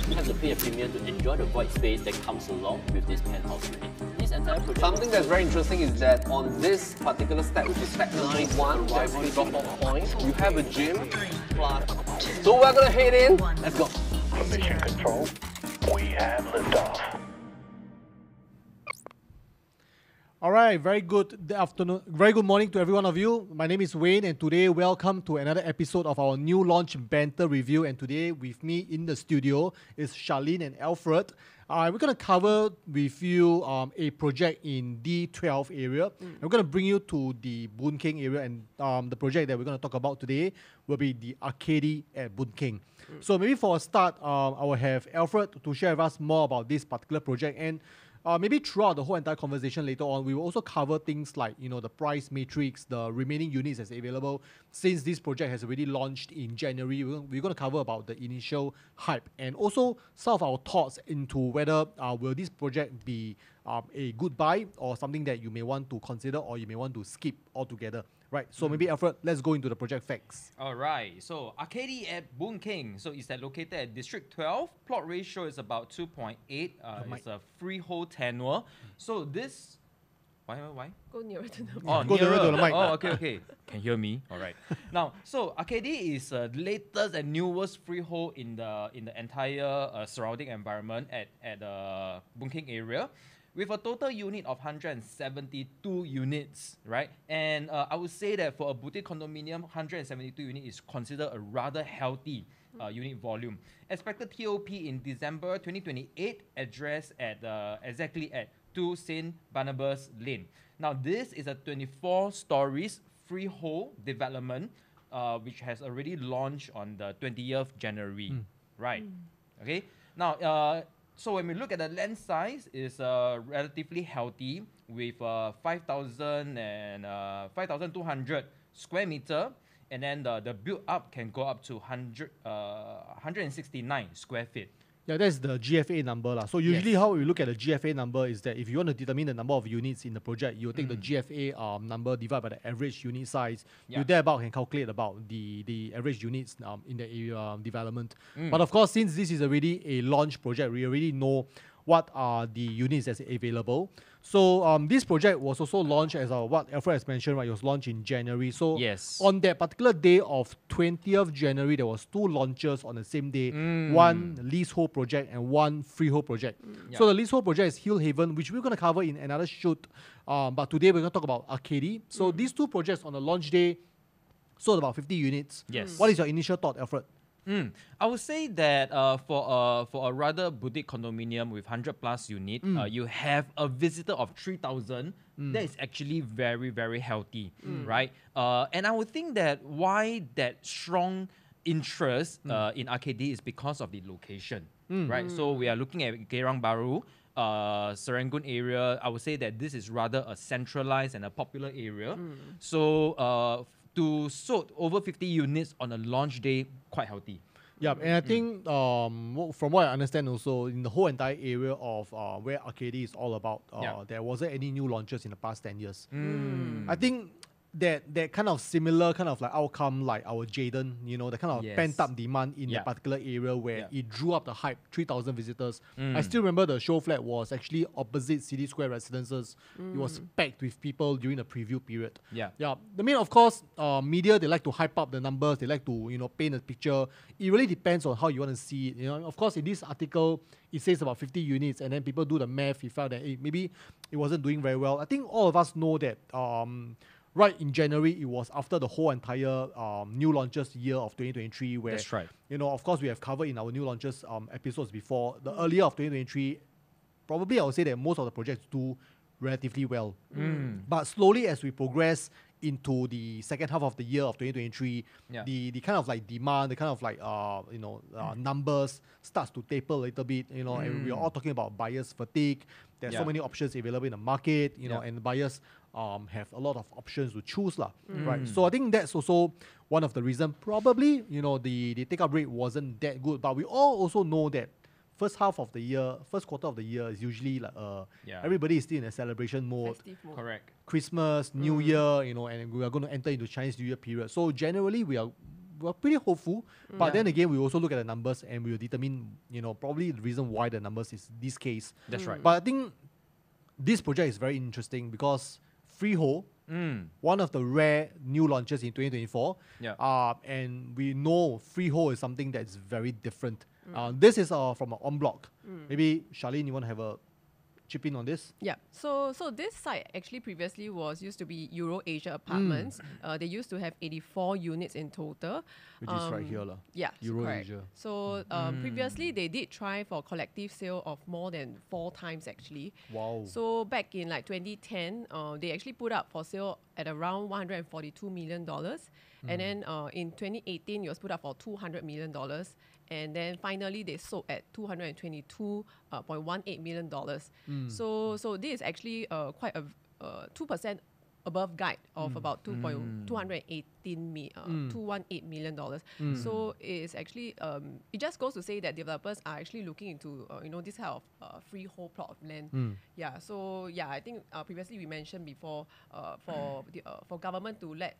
you have to pay a premium to enjoy the void space that comes along with this penthouse unit. This entire project. Something that's very interesting is that on this particular step, which is step number 1, the actually drop-off point, you have a gym plus. So we're gonna head in. Let's go. Mission control, we have liftoff. All right, very good afternoon, very good morning to every one of you. My name is Wayne, and today welcome to another episode of our new launch banter review. And today with me in the studio is Charline and Alfred. We're going to cover with you a project in D12 area. We're going to bring you to the Boon Keng area, and the project that we're going to talk about today will be the Arcady at Boon Keng. So maybe for a start, I will have Alfred to share with us more about this particular project, and maybe throughout the whole entire conversation later on, we will also cover things like, you know, the price matrix, the remaining units that's available. Since this project has already launched in January, we're going to cover about the initial hype and also some of our thoughts into whether will this project be a good buy or something that you may want to consider or you may want to skip altogether. Right, so maybe Alfred, let's go into the project facts. All right, so Arcady at Boon Keng. So it's located at District 12. Plot ratio is about 2.8. It's a freehold tenure. So this, why? Go nearer to the mic. Oh, Go nearer to the mic. Oh, okay. Can hear me? All right. Now, so Arcady is the latest and newest freehold in the entire surrounding environment at Boon Keng area, with a total unit of 172 units, right? And I would say that for a boutique condominium, 172 units is considered a rather healthy unit volume. Expected TOP in December 2028, address at exactly at 2 St. Barnabas Lane. Now, this is a 24 stories freehold development, which has already launched on the 20th January, right? Okay. Now, so when we look at the land size, it's relatively healthy with 5,200 square meter, and then the build up can go up to 169 square feet. Yeah, that's the GFA number. So usually how we look at the GFA number is that if you want to determine the number of units in the project, you take the GFA number divided by the average unit size. You thereby can calculate about the average units in the area development. But of course, since this is already a launch project, we already know what are the units that's available. So this project was also launched as what Alfred has mentioned, right? It was launched in January. So on that particular day of 20th January, there was 2 launches on the same day, one leasehold project and one freehold project. So the leasehold project is Hill Haven, which we're going to cover in another shoot. But today we're going to talk about Arcady. So these 2 projects on the launch day sold about 50 units. What is your initial thought, Alfred? I would say that for a rather boutique condominium with 100 plus unit, you have a visitor of 3,000. That is actually very, very healthy, right? And I would think that why that strong interest in Arcady is because of the location, right? So we are looking at Geylang Bahru, Serangoon area. I would say that this is rather a centralized and a popular area. So to sold over 50 units on a launch day, quite healthy. Yeah, and I think from what I understand also, in the whole entire area of where Arcady is all about, there wasn't any new launches in the past 10 years. I think that kind of similar kind of like outcome like our Jaden, you know, the kind of pent up demand in that particular area where it drew up the hype, 3,000 visitors. I still remember the show flat was actually opposite City Square Residences. It was packed with people during the preview period. I mean, of course, media, they like to hype up the numbers. They like to, you know, paint a picture. It really depends on how you want to see it. You know, of course, in this article, it says about 50 units, and then people do the math. He felt that maybe it wasn't doing very well. I think all of us know that right in January, it was after the whole entire new launches year of 2023, where, that's right. You know, of course, we have covered in our new launches episodes before. The earlier of 2023, probably I would say that most of the projects do relatively well. But slowly as we progress into the second half of the year of 2023, the kind of like demand, the kind of like numbers starts to taper a little bit, you know, and we are all talking about buyers fatigue. There's so many options available in the market, you know, and the buyers have a lot of options to choose, right? So I think that's also one of the reasons. Probably, you know, the take-up rate wasn't that good, but we all also know that first quarter of the year is usually like everybody is still in a celebration mode. Mode. Correct. Christmas, New Year, you know, and we are going to enter into Chinese New Year period. So generally, we are we're pretty hopeful. But then again, we also look at the numbers and we will determine, probably the reason why the numbers is this case. That's right. But I think this project is very interesting because freehold, one of the rare new launches in 2024. Yeah. And we know freehold is something that's very different. This is from an en bloc. Maybe Charlene, you want to have a chip in on this? Yeah. So this site actually previously used to be Euro Asia Apartments. They used to have 84 units in total. Which is right here. Yeah, Euro correct. Asia. So previously they did try for collective sale of more than 4 times actually. Wow. So back in like 2010, they actually put up for sale at around $142 million. And then in 2018, it was put up for $200 million. And then finally, they sold at $222.18 million. So this is actually quite a 2% above guide of about $218 million. So it's actually it just goes to say that developers are actually looking into this kind of freehold plot of land. Yeah. So yeah, I think previously we mentioned before for government to let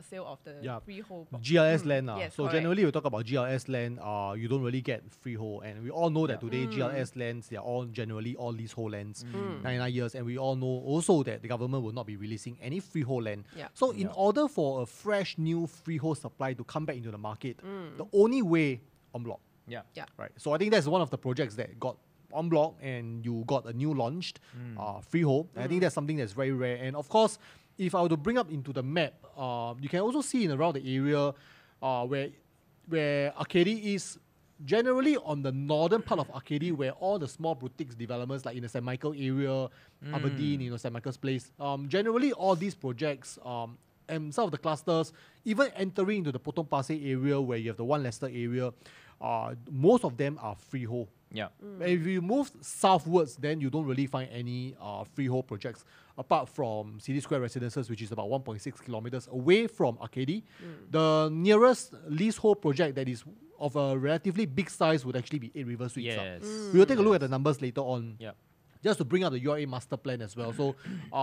sale of the freehold. GLS land. Yes, so correct. generally we talk about GLS land, you don't really get freehold. And we all know that today GLS lands, they are all generally all leasehold lands, 99 years. And we all know also that the government will not be releasing any freehold land. Yeah. So in order for a fresh new freehold supply to come back into the market, the only way en bloc. Yeah. Yeah. Right. So I think that's one of the projects that got en bloc and you got a new launched freehold. I think that's something that's very rare. And of course, if I were to bring up into the map, you can also see in around the area where Arcady is, generally on the northern part of Arcady, where all the small boutiques developments like in the St. Michael area, Aberdeen, St. Michael's Place, generally all these projects and some of the clusters, even entering into the Potong Pasir area where you have the One Leicester area, most of them are freehold. Yeah. If you move southwards, then you don't really find any freehold projects apart from City Square Residences, which is about 1.6 kilometers away from Arcady. The nearest leasehold project that is of a relatively big size would actually be 8 River Suites. Yes. We will take a look at the numbers later on. Yeah. Just to bring up the URA master plan as well. So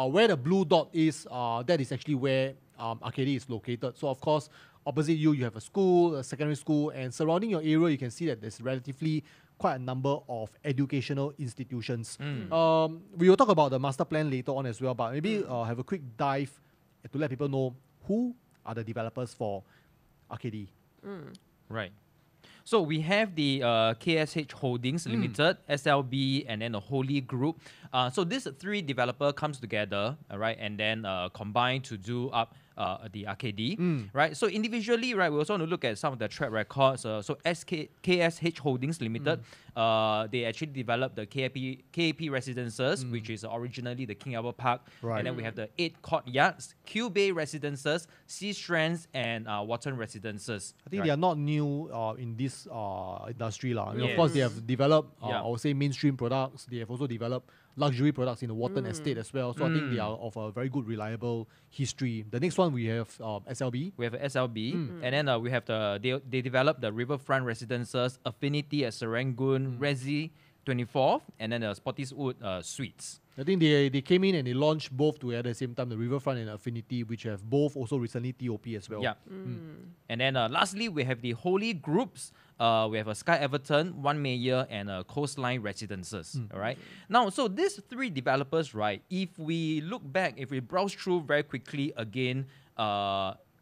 where the blue dot is, that is actually where Arcady is located. So of course, opposite you have a school, a secondary school, and surrounding your area, you can see that there's relatively quite a number of educational institutions. We will talk about the master plan later on as well, but maybe have a quick dive to let people know who are the developers for Arcady. Right. So we have the KSH Holdings Limited, SLB, and then the Holy Group. So these 3 developer comes together, right, and then combine to do up the Arcady, right? So individually, right, we also want to look at some of the track records. So KSH Holdings Limited, they actually developed the KAP Residences, which is originally the King Albert Park. Right. And then we have the 8 Courtyards, Q Bay Residences, Sea Strands, and Watton Residences. I think right? they are not new in this industry. I mean, of Yes. course, they have developed, Yeah. I would say, mainstream products. They have also developed luxury products in the Watton estate as well. So I think they are of a very good, reliable history. The next one we have SLB. We have SLB, and then we have they developed the Riverfront Residences, Affinity at Serangoon, Resi 24th, and then the Spottiswood Suites. I think they came in and they launched both together at the same time, the Riverfront and Affinity, which have both also recently TOP as well. Yeah. And then lastly, we have the Holy Groups. We have a Sky Everton, One Mayor, and Coastline Residences. All right. Now, so these 3 developers, right? If we look back, if we browse through very quickly again,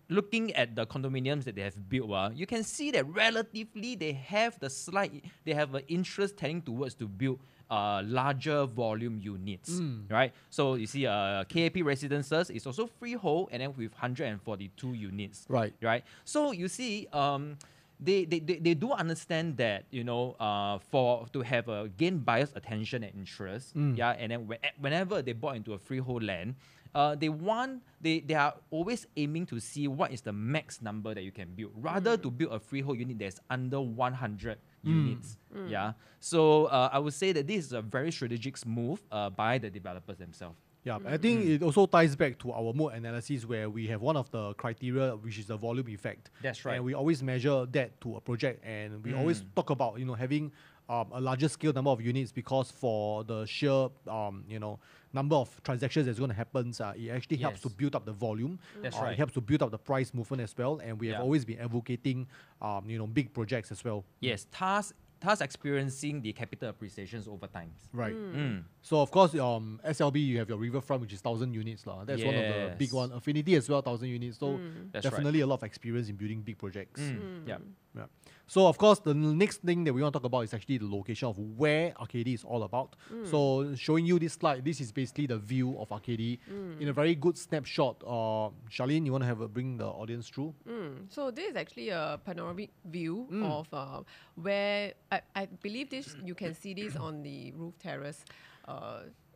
looking at the condominiums that they have built, you can see that relatively they have an interest tending towards to build larger volume units, right? So you see, KAP Residences is also freehold, and then with 142 units, Right. right? So you see, they do understand that for to have a gain buyers' attention and interest, yeah, and then whenever they bought into a freehold land, they are always aiming to see what is the max number that you can build, rather to build a freehold unit that's under 100 units. Yeah, so I would say that this is a very strategic move by the developers themselves. Yeah, I think it also ties back to our mode analysis where we have one of the criteria, which is the volume effect. That's right. And we always measure that to a project, and we always talk about having a larger scale number of units because for the sheer number of transactions that's going to happen, it actually helps to build up the volume. That's right. It helps to build up the price movement as well, and we have Yeah. always been advocating big projects as well. Yes, thus experiencing the capital appreciations over time. Right. Mm. So of course, SLB, you have your riverfront, which is 1,000 units lah. That's one of the big Yes. one. Affinity as well, 1,000 units. So That's definitely a lot of experience in building big projects. Yeah. Yeah. So of course, the next thing that we want to talk about is actually the location of where Arcady is all about. So showing you this slide, this is basically the view of Arcady in a very good snapshot. Charlene, you want to bring the audience through? So this is actually a panoramic view of where I believe this. You can see this on the roof terrace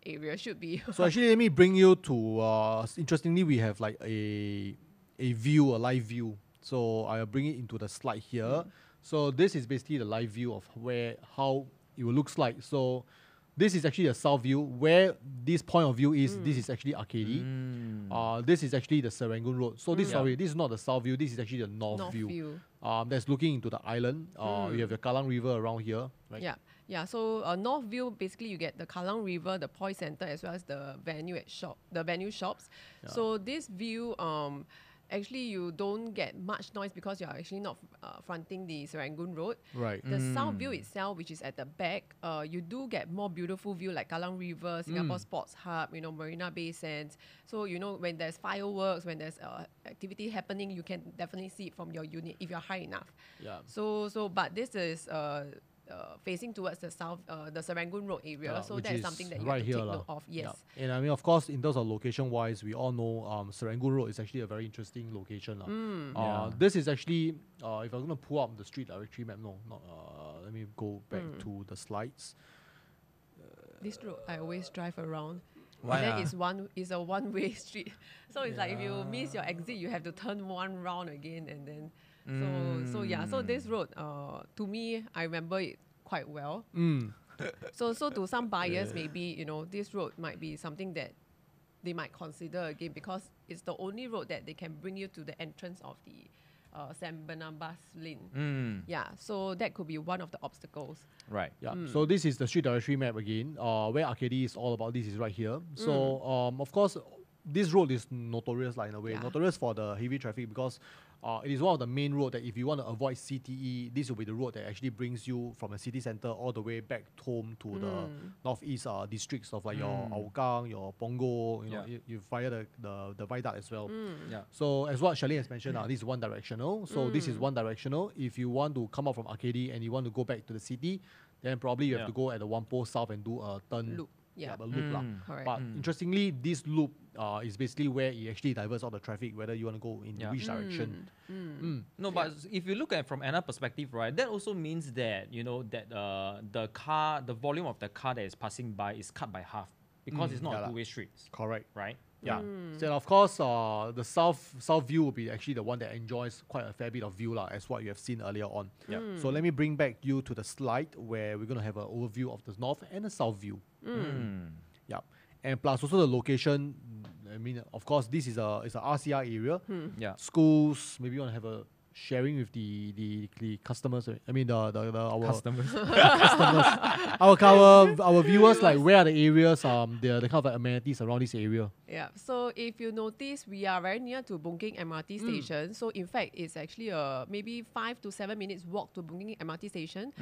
area. Should be. So actually, let me bring you to. Interestingly, we have like a live view. So I'll bring it into the slide here. So this is basically the live view of how it looks like. So this is actually a south view. Where this point of view is, this is actually Arcady. This is actually the Serangoon Road. So this is not the south view. This is actually the north view. That's looking into the island. You have the Kallang River around here. Right? Yeah. So north view, basically you get the Kallang River, the Poi Center, as well as the venue shops. So this view, actually you don't get much noise because you're actually not fronting the Serangoon Road. Right. The south view itself, which is at the back, you do get more beautiful view like Kallang River, Singapore Sports Hub, Marina Bay Sands. So when there's fireworks, when there's activity happening, you can definitely see it from your unit if you're high enough. Yeah. But this is facing towards the south, the Serangoon Road area. So which that's is something that you right have to here take lah. note of. Yes. Yeah. And I mean, of course, in terms of location-wise, we all know Serangoon Road is actually a very interesting location lah. This is actually, if I'm going to pull up the street directory map, let me go back to the slides. This road I always drive around. Why And then it's a one-way street. So it's like if you miss your exit, you have to turn one round again, and then so this road, to me, I remember it quite well. So to some buyers, maybe this road might be something that they might consider again because it's the only road that they can bring you to the entrance of the San Barnabas Lane. Yeah, so that could be one of the obstacles. Right. Yeah. So this is the street directory map again. Where Arcady is all about. This is right here. So of course, this road is notorious, in a way, notorious for the heavy traffic because it is one of the main road that if you want to avoid CTE, this will be the road that actually brings you from the city center all the way back home to the northeast districts of like your Hougang, your Punggol. You via the viaduct as well. So as what Charlene has mentioned, this is one directional. So this is one directional. If you want to come out from Arcady and you want to go back to the city, then probably you have to go at the Whampoa South and do a turn. Loop. Yeah. A loop lah. Correct. But interestingly, this loop is basically where it actually diverts all the traffic, whether you want to go in which direction. No, but if you look at it from another perspective, right, that also means that the volume of the car that is passing by is cut by half because it's not a two-way street. Correct. Right. Yeah. So of course, the south view will be actually the one that enjoys quite a fair bit of view as what you have seen earlier on. Yeah. So let me bring back you to the slide where we're going to have an overview of the north and the south view. Yeah. And plus also the location. I mean, of course, this is it's a RCR area. Yeah. Schools. Maybe you want to have a sharing with the customers. I mean our Customers. our viewers, like where are the areas, the kind of like amenities around this area. Yeah, so if you notice, we are very near to Boon Keng MRT station. So in fact, it's actually maybe 5 to 7 minutes walk to Boon Keng MRT station.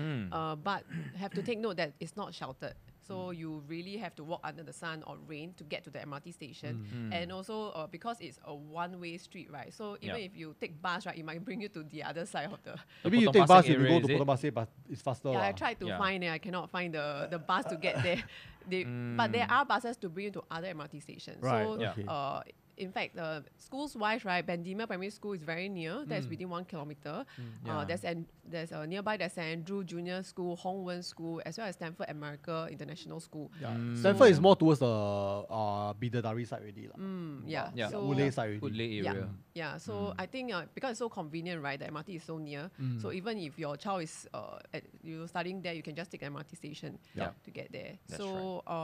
But have to take note that it's not sheltered. So you really have to walk under the sun or rain to get to the MRT station. And also because it's a one-way street, right? So even if you take bus, right, it might bring you to the other side of the... Maybe you Potong take bus Pasir if you go area, to is it? Potong Pasir, but it's faster. Yeah, I tried to find it. I cannot find the bus to get there. But there are buses to bring you to other MRT stations. Right, So okay. in fact, schools-wise, right, Bendemeer Primary School is very near. That's within 1 kilometer. There's nearby there's St. Andrew Junior School, Hong Wen School, as well as Stanford America International School. Yeah. Stanford is more towards the Bidadari side already. So Woodley side already. Woodley area. Yeah, so I think because it's so convenient, right? The MRT is so near. So even if your child is studying there, you can just take the MRT station to get there. That's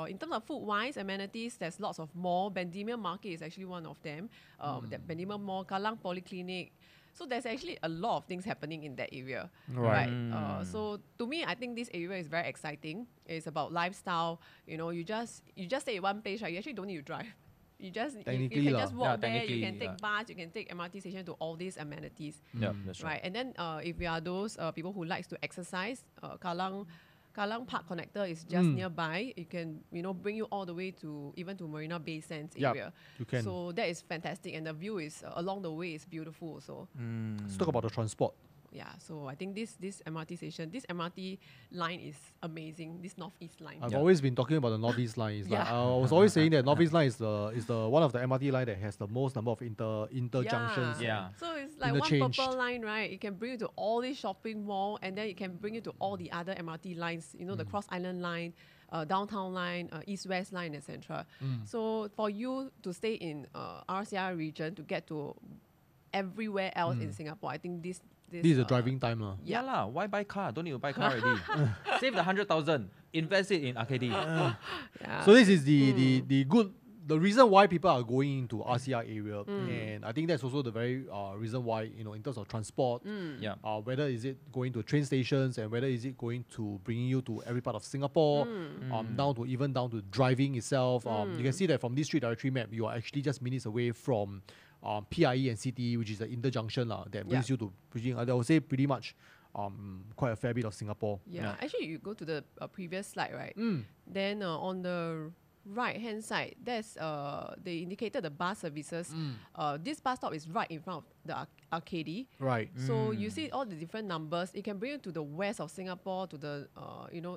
in terms of food-wise, amenities, there's lots of mall. Bendemeer Market is actually one of them. The Bendemeer Mall, Kallang Polyclinic. So there's actually a lot of things happening in that area. Right. So to me, I think this area is very exciting. It's about lifestyle. You know, you just stay at one place, right? You actually don't need to drive. You just you Technically can lah. just walk there. You technically, can take bus. You can take MRT station to all these amenities. Yeah, that's right. Right, and then if we are those people who likes to exercise, Kallang Park Connector is just nearby. It can bring you all the way to even to Marina Bay Sands Yup, area. you can. So that is fantastic, and the view is along the way is beautiful. So Let's talk about the transport. yeah, so I think this MRT station, this MRT line is amazing. This Northeast line. I've always been talking about the Northeast line. It's like, Yeah. I was always saying that Northeast line is the one of the MRT line that has the most number of interjunctions. Yeah. So it's like one Interchanged. purple line, right? It can bring you to all these shopping mall, and then it can bring you to all the other MRT lines. The Cross Island line, downtown line, East-West line, etc. So for you to stay in RCR region to get to everywhere else in Singapore, I think this This is the driving time. Yeah lah. Why buy car? Don't need to buy car already. Save the 100,000. Invest it in Arcady. Yeah. So this is the reason why people are going into RCR area, and I think that's also the very reason why in terms of transport, Yeah. whether is it going to train stations and whether is it going to bringing you to every part of Singapore, down to driving itself. You can see that from this street directory map, you are actually just minutes away from PIE and CTE, which is the interjunction that brings you to I would say pretty much quite a fair bit of Singapore. Yeah. Actually, you go to the previous slide, right? Then on the right-hand side, there's they indicated the bus services. This bus stop is right in front of the Arcady. Right. So you see all the different numbers. It can bring you to the west of Singapore, to the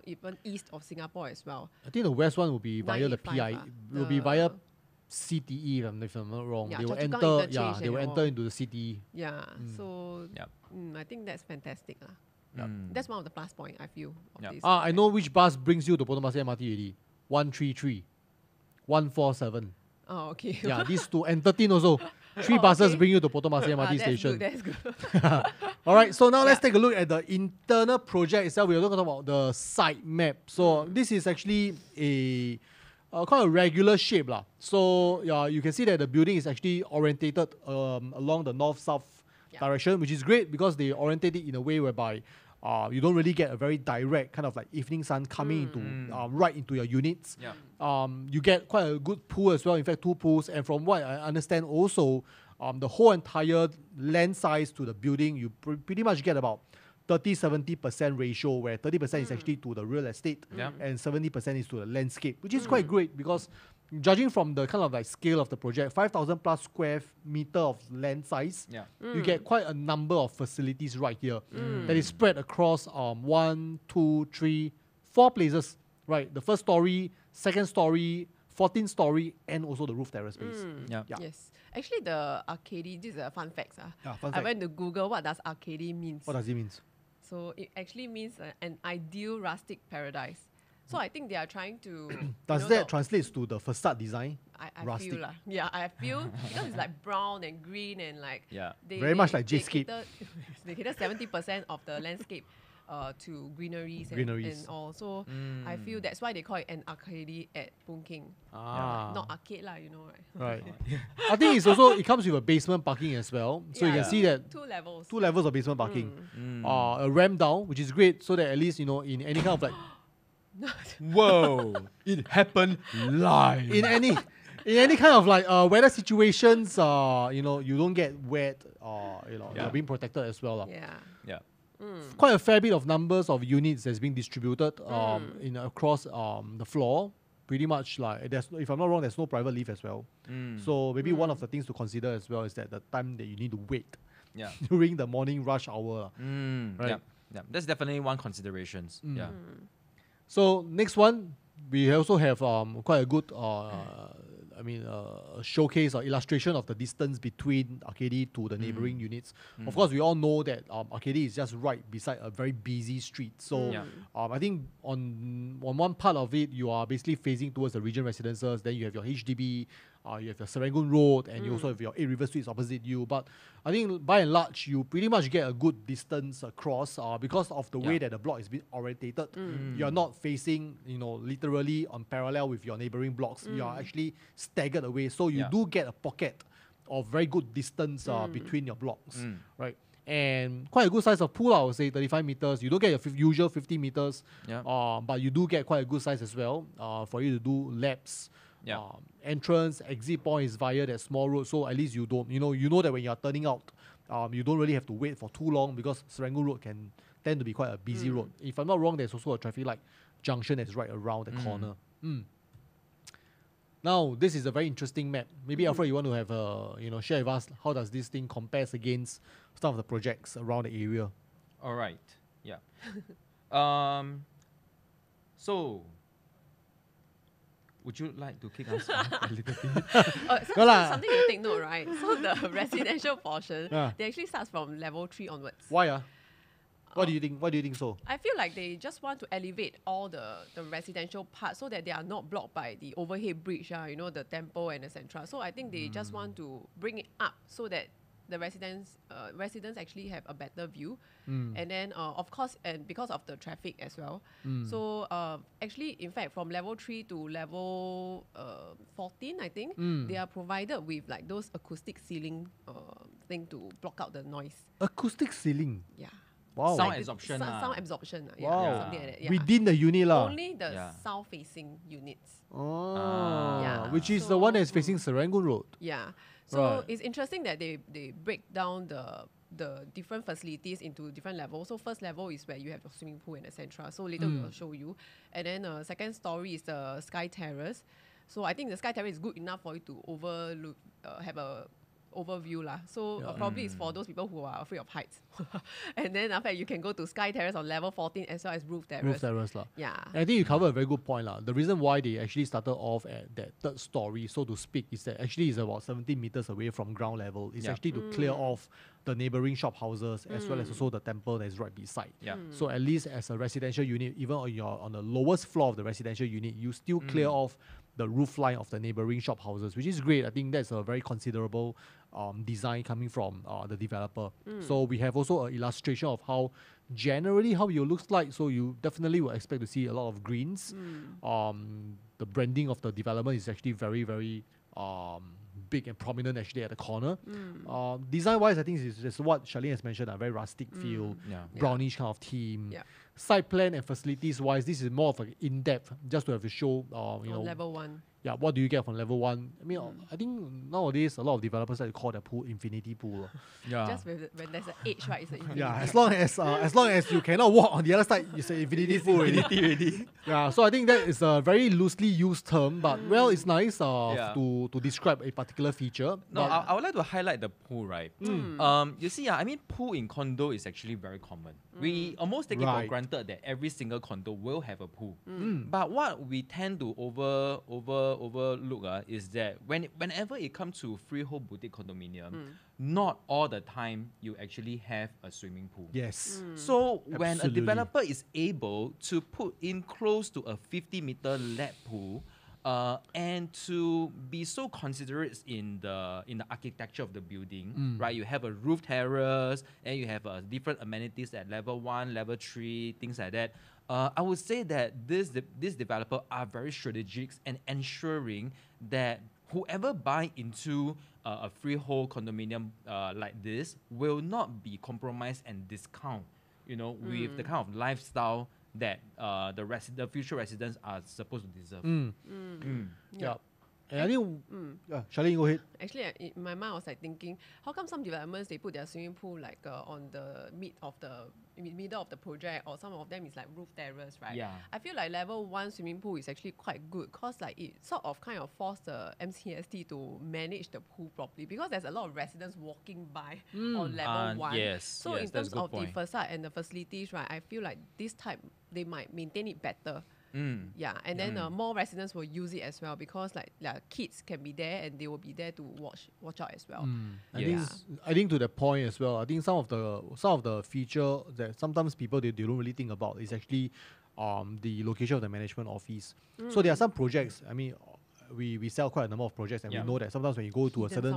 even east of Singapore as well. I think the west one will be via the 985, PIE. Will be via CTE, if I'm not wrong. Yeah, They will Choa Chu Kang enter. interchange They will and enter all. into the CTE. Yeah. So Yep. I think that's fantastic. That's one of the plus point I feel of Yep. this. I know which bus brings you to Potong Pasir MRT already. 133, 147. Oh, okay. Yeah, these two and 13 also. Three buses okay. bring you to Potong Pasir MRT that's station. Good, that's good. All right, so now let's take a look at the internal project itself. We're going to talk about the site map. So this is actually a quite a regular shape lah. So you can see that the building is actually orientated along the north-south direction, which is great because they orientate it in a way whereby you don't really get a very direct kind of like evening sun coming into right into your units. Yeah. You get quite a good pool as well. In fact, 2 pools. And from what I understand, also the whole entire land size to the building, you pretty much get about 30-70% ratio, where 30% is actually to the real estate and 70% is to the landscape, which is quite great because judging from the kind of like scale of the project, 5,000 plus square meter of land size, you get quite a number of facilities right here that is spread across 1, 2, 3, 4 places, right? The first story, second story, 14th story, and also the roof terrace space. Yeah. Yes. Actually, the Arcady, this is a fun fact. Yeah, fun I fact. went to Google what does Arcady means. What does it mean? So it actually means an ideal rustic paradise. So I think they are trying to... Does that translate to the facade design? I rustic? feel yeah, I feel because it's like brown and green and like Yeah. Very much like they J-scape. They cater 70% of the landscape to greeneries and all. So I feel that's why they call it an Arcady at Boon Keng. Not arcade lah, right? Right. I think it comes with a basement parking as well. So you Yeah. can see that 2 levels. 2 levels of basement parking. A ramp down, which is great, so that at least, in any kind of like, Whoa! It happened live. in any kind of like weather situations, you don't get wet, you're being protected as well. Yeah. Yeah. Quite a fair bit of numbers of units that's being distributed across the floor. Pretty much like, if I'm not wrong, there's no private lift as well. So maybe one of the things to consider as well is that the time that you need to wait Yeah. during the morning rush hour. Right. Yeah. Yeah. That's definitely one considerations. Yeah. So next one, we also have quite a good, showcase or illustration of the distance between Arcady to the neighboring units. Of course, we all know that Arcady is just right beside a very busy street. So I think on one part of it, you are basically facing towards the region residences. Then you have your HDB, you have your Serangoon Road, and you also have your 8 River Streets opposite you. But I think by and large, you pretty much get a good distance across because of the way that the block is being orientated. You are not facing, literally on parallel with your neighboring blocks. You are actually staggered away. So you do get a pocket of very good distance between your blocks, right? And quite a good size of pool, I would say 35 meters. You don't get your usual 50 meters, but you do get quite a good size as well for you to do laps. Entrance, exit point is via that small road, so at least you don't, you know that when you are turning out, you don't really have to wait for too long because Serangoon Road can tend to be quite a busy road. If I'm not wrong, there's also a traffic light junction that's right around the corner. Now, this is a very interesting map. Maybe Alfred, you want to have share with us how does this thing compares against some of the projects around the area? All right. Yeah. So, would you like to kick us off a little bit? Something to take note, right? So the residential portion, they actually starts from level 3 onwards. Why? What do you think? Why do you think so? I feel like they just want to elevate all the residential parts so that they are not blocked by the overhead bridge, the temple and etc. So I think they just want to bring it up so that the residents actually have a better view. And then, of course, and because of the traffic as well. So actually, in fact, from level 3 to level 14, I think, they are provided with like those acoustic ceiling thing to block out the noise. Acoustic ceiling? Yeah. Wow. Sound absorption. Sound absorption. Wow. Something like that. Yeah. Within the unit Only the south-facing units. Which is the one that's facing Serangoon Road. Yeah. So it's interesting that they break down the different facilities into different levels. So first level is where you have your swimming pool and etc. So later we'll show you. And then second story is the Sky Terrace. So I think the Sky Terrace is good enough for you to overlook, have a overview lah. So probably it's for those people who are afraid of heights. And then after that, you can go to Sky Terrace on level 14 as well as Roof Terrace. Roof Terrace lah. Yeah. And I think you cover a very good point lah. The reason why they actually started off at that third story, so to speak, is that actually it's about 17 meters away from ground level. It's actually to clear off the neighboring shop houses as well as also the temple that is right beside. So at least as a residential unit, even on the lowest floor of the residential unit, you still clear off the roof line of the neighboring shop houses, which is great. I think that's a very considerable design coming from the developer. So we have also an illustration of how generally how it looks like. So you definitely will expect to see a lot of greens. The branding of the development is actually very, very big and prominent actually at the corner. Design-wise, I think it's what Charline has mentioned, a very rustic feel, brownish kind of theme. Site plan and facilities-wise, this is more of an in-depth, just to have a show, level 1. Yeah, what do you get from level 1? I mean, I think nowadays a lot of developers like to call their pool infinity pool. Just when there's an edge, right? It's an infinity. Yeah, as long as you cannot walk on the other side, it's an infinity pool already. Yeah, so I think that is a very loosely used term, but well, it's nice to describe a particular feature. No, I would like to highlight the pool, right? You see, I mean, pool in condo is actually very common. We almost take it for granted that every single condo will have a pool. But what we tend to overlook is that whenever it comes to freehold boutique condominium, not all the time you actually have a swimming pool. Yes. So when a developer is able to put in close to a 50-meter lap pool, and to be so considerate in the architecture of the building, right? You have a roof terrace, and you have different amenities at level 1, level 3, things like that. I would say that this developer are very strategic and ensuring that whoever buy into a freehold condominium like this will not be compromised and discount, with the kind of lifestyle that the future residents are supposed to deserve. Yeah. And I think, Charline, go ahead. Actually, in my mind, I was like thinking, how come some developments they put their swimming pool like on the middle of the project, or some of them is like roof terrace, right? Yeah. I feel like level 1 swimming pool is actually quite good because like it sort of kind of forced the MCST to manage the pool properly because there's a lot of residents walking by on level 1. Yes. So in terms of the facade and the facilities, right, I feel like this type they might maintain it better. Yeah, and then more residents will use it as well because like kids can be there and they will be there to watch out as well. I think to the point as well. I think some of the feature that sometimes people they don't really think about is actually the location of the management office. So there are some projects. I mean, we sell quite a number of projects, and Yeah. we know that sometimes when you go to a Hidden certain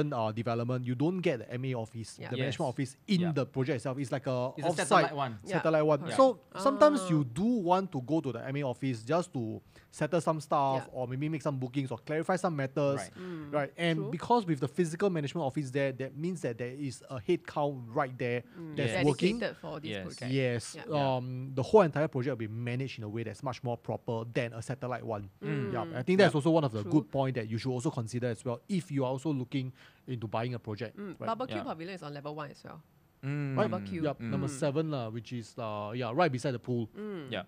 somewhere. development, you don't get the MA office, Yeah. the Yes. management office in Yeah. the project itself. It's like a It's a offsite satellite one. Yeah. satellite one. Correct. So sometimes you do want to go to the MA office just to settle some stuff, Yeah. or maybe make some bookings or clarify some matters, Right. right? And True. because with the physical management office there, that means that there is a head count right there that's Yes. working. Dedicated for this Yes. project. Yes, Yeah. the whole entire project will be managed in a way that's much more proper than a satellite one. Yeah, I think that's also one of the True. good point that you should also consider as well if you are also looking into buying a project. Right? Barbecue Yeah. pavilion is on level 1 as well. Right? Barbecue. Yep, number 7 which is right beside the pool. Yeah.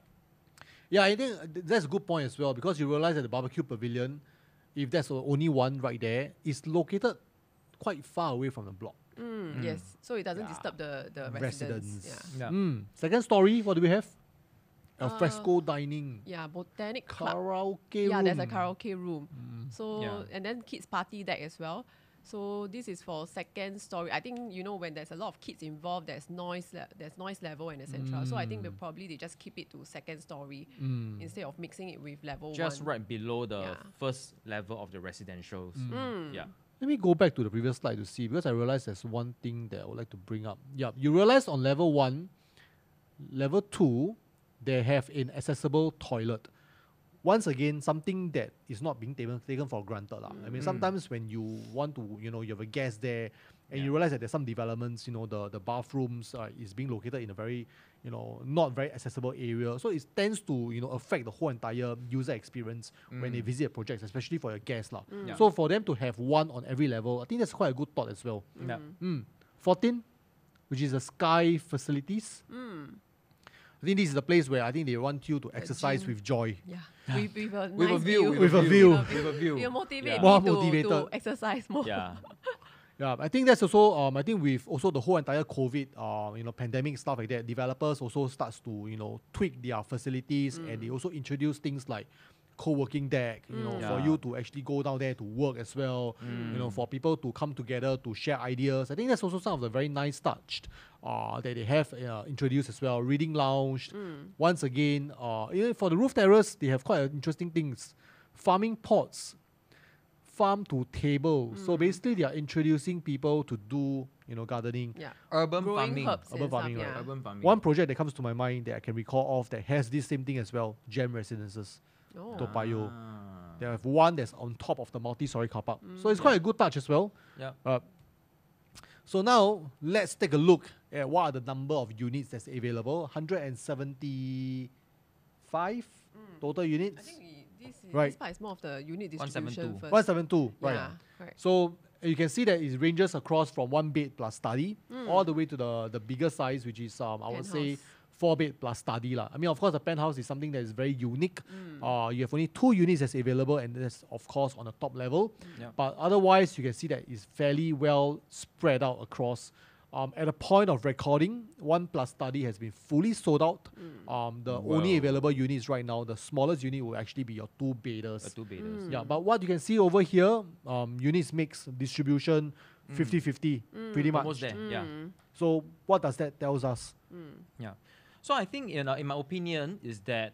Yeah, I think that's a good point as well, because you realize that the barbecue pavilion, if there's only one right there, is located quite far away from the block. Yes, so it doesn't Yeah. disturb the Residents. residents. Yeah. Second story, what do we have? Alfresco dining. Yeah, botanic club. Karaoke Yeah, room. there's a karaoke room. So Yeah. and then kids party deck as well. So this is for second story. I think when there's a lot of kids involved, there's noise level and etc. So I think they just keep it to second story instead of mixing it with level Just 1. right below the Yeah. first level of the residentials. Yeah. Let me go back to the previous slide to see, because I realized there's one thing that I would like to bring up. Yeah, you realize on level 1, level 2, they have an accessible toilet. Once again, something that is not being taken for granted. I mean, sometimes when you want to, you have a guest there, and you realize that there's some developments, the bathrooms is being located in a very, not very accessible area. So it tends to, affect the whole entire user experience when they visit projects, especially for your guests. Yeah. So for them to have one on every level, I think that's quite a good thought as well. Yeah. 14, which is the sky facilities. I think this is the place where I think they want you to exercise gym. with joy. Yeah, with a With a nice view. With a view. With a view. You'll motivate Yeah. More me to motivated. exercise more. Yeah. Yeah, I think that's also I think with also the whole entire COVID pandemic stuff like that, developers also starts to tweak their facilities, and they also introduce things like co-working deck, for Yeah. you to actually go down there to work as well, for people to come together to share ideas. I think that's also some of the very nice touch that they have introduced as well. Reading lounge. Once again, for the roof terrace, they have quite interesting things. Farming pots, farm to table. So basically, they are introducing people to do gardening. Yeah. Urban Growing farming. herbs Urban and farming, stuff, right? yeah. Urban farming. One project that comes to my mind that I can recall of that has this same thing as well, Gem Residences, Oh. Toa Payoh. Ah. They have one that's on top of the multi-story car park. So it's quite a good touch as well. Yeah. So now let's take a look at what are the number of units that's available. 175 total units. I think this Right. part is more of the unit distribution 172. first. 172, right. Yeah, correct. So you can see that it ranges across from 1 bed plus study all the way to the bigger size, which is I would say Penthouse. 4 bed plus study. I mean, of course, the penthouse is something that is very unique. You have only 2 units that's available, and that's of course on the top level. Yeah. But otherwise, you can see that it's fairly well spread out across. At the point of recording, 1 plus study has been fully sold out. The only available units right now, the smallest unit will actually be your 2 bedders. Two beders. Yeah, but what you can see over here, units mix distribution 50-50, pretty much. Almost there. Yeah. So what does that tells us? Yeah. So I think in my opinion is that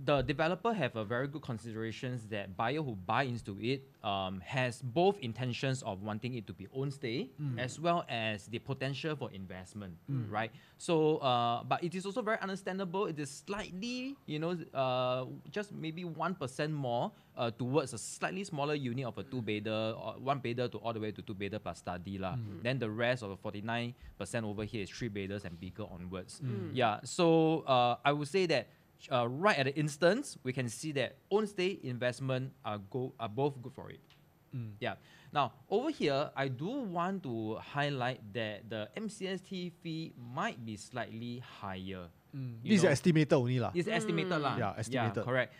the developer have a very good considerations that buyer who buy into it has both intentions of wanting it to be own stay as well as the potential for investment, right? So, but it is also very understandable. It is slightly, just maybe 1% more towards a slightly smaller unit of a 2-bedder or 1-bedder to all the way to 2-bedder plus study lah. Then the rest of the 49% over here is 3-bedders and bigger onwards. Yeah. So I would say that. Right at the instance, we can see that own stay investment are both good for it. Yeah. Now over here, I do want to highlight that the MCST fee might be slightly higher. This is estimated only lah. It's estimated lah. Yeah, estimated. Correct.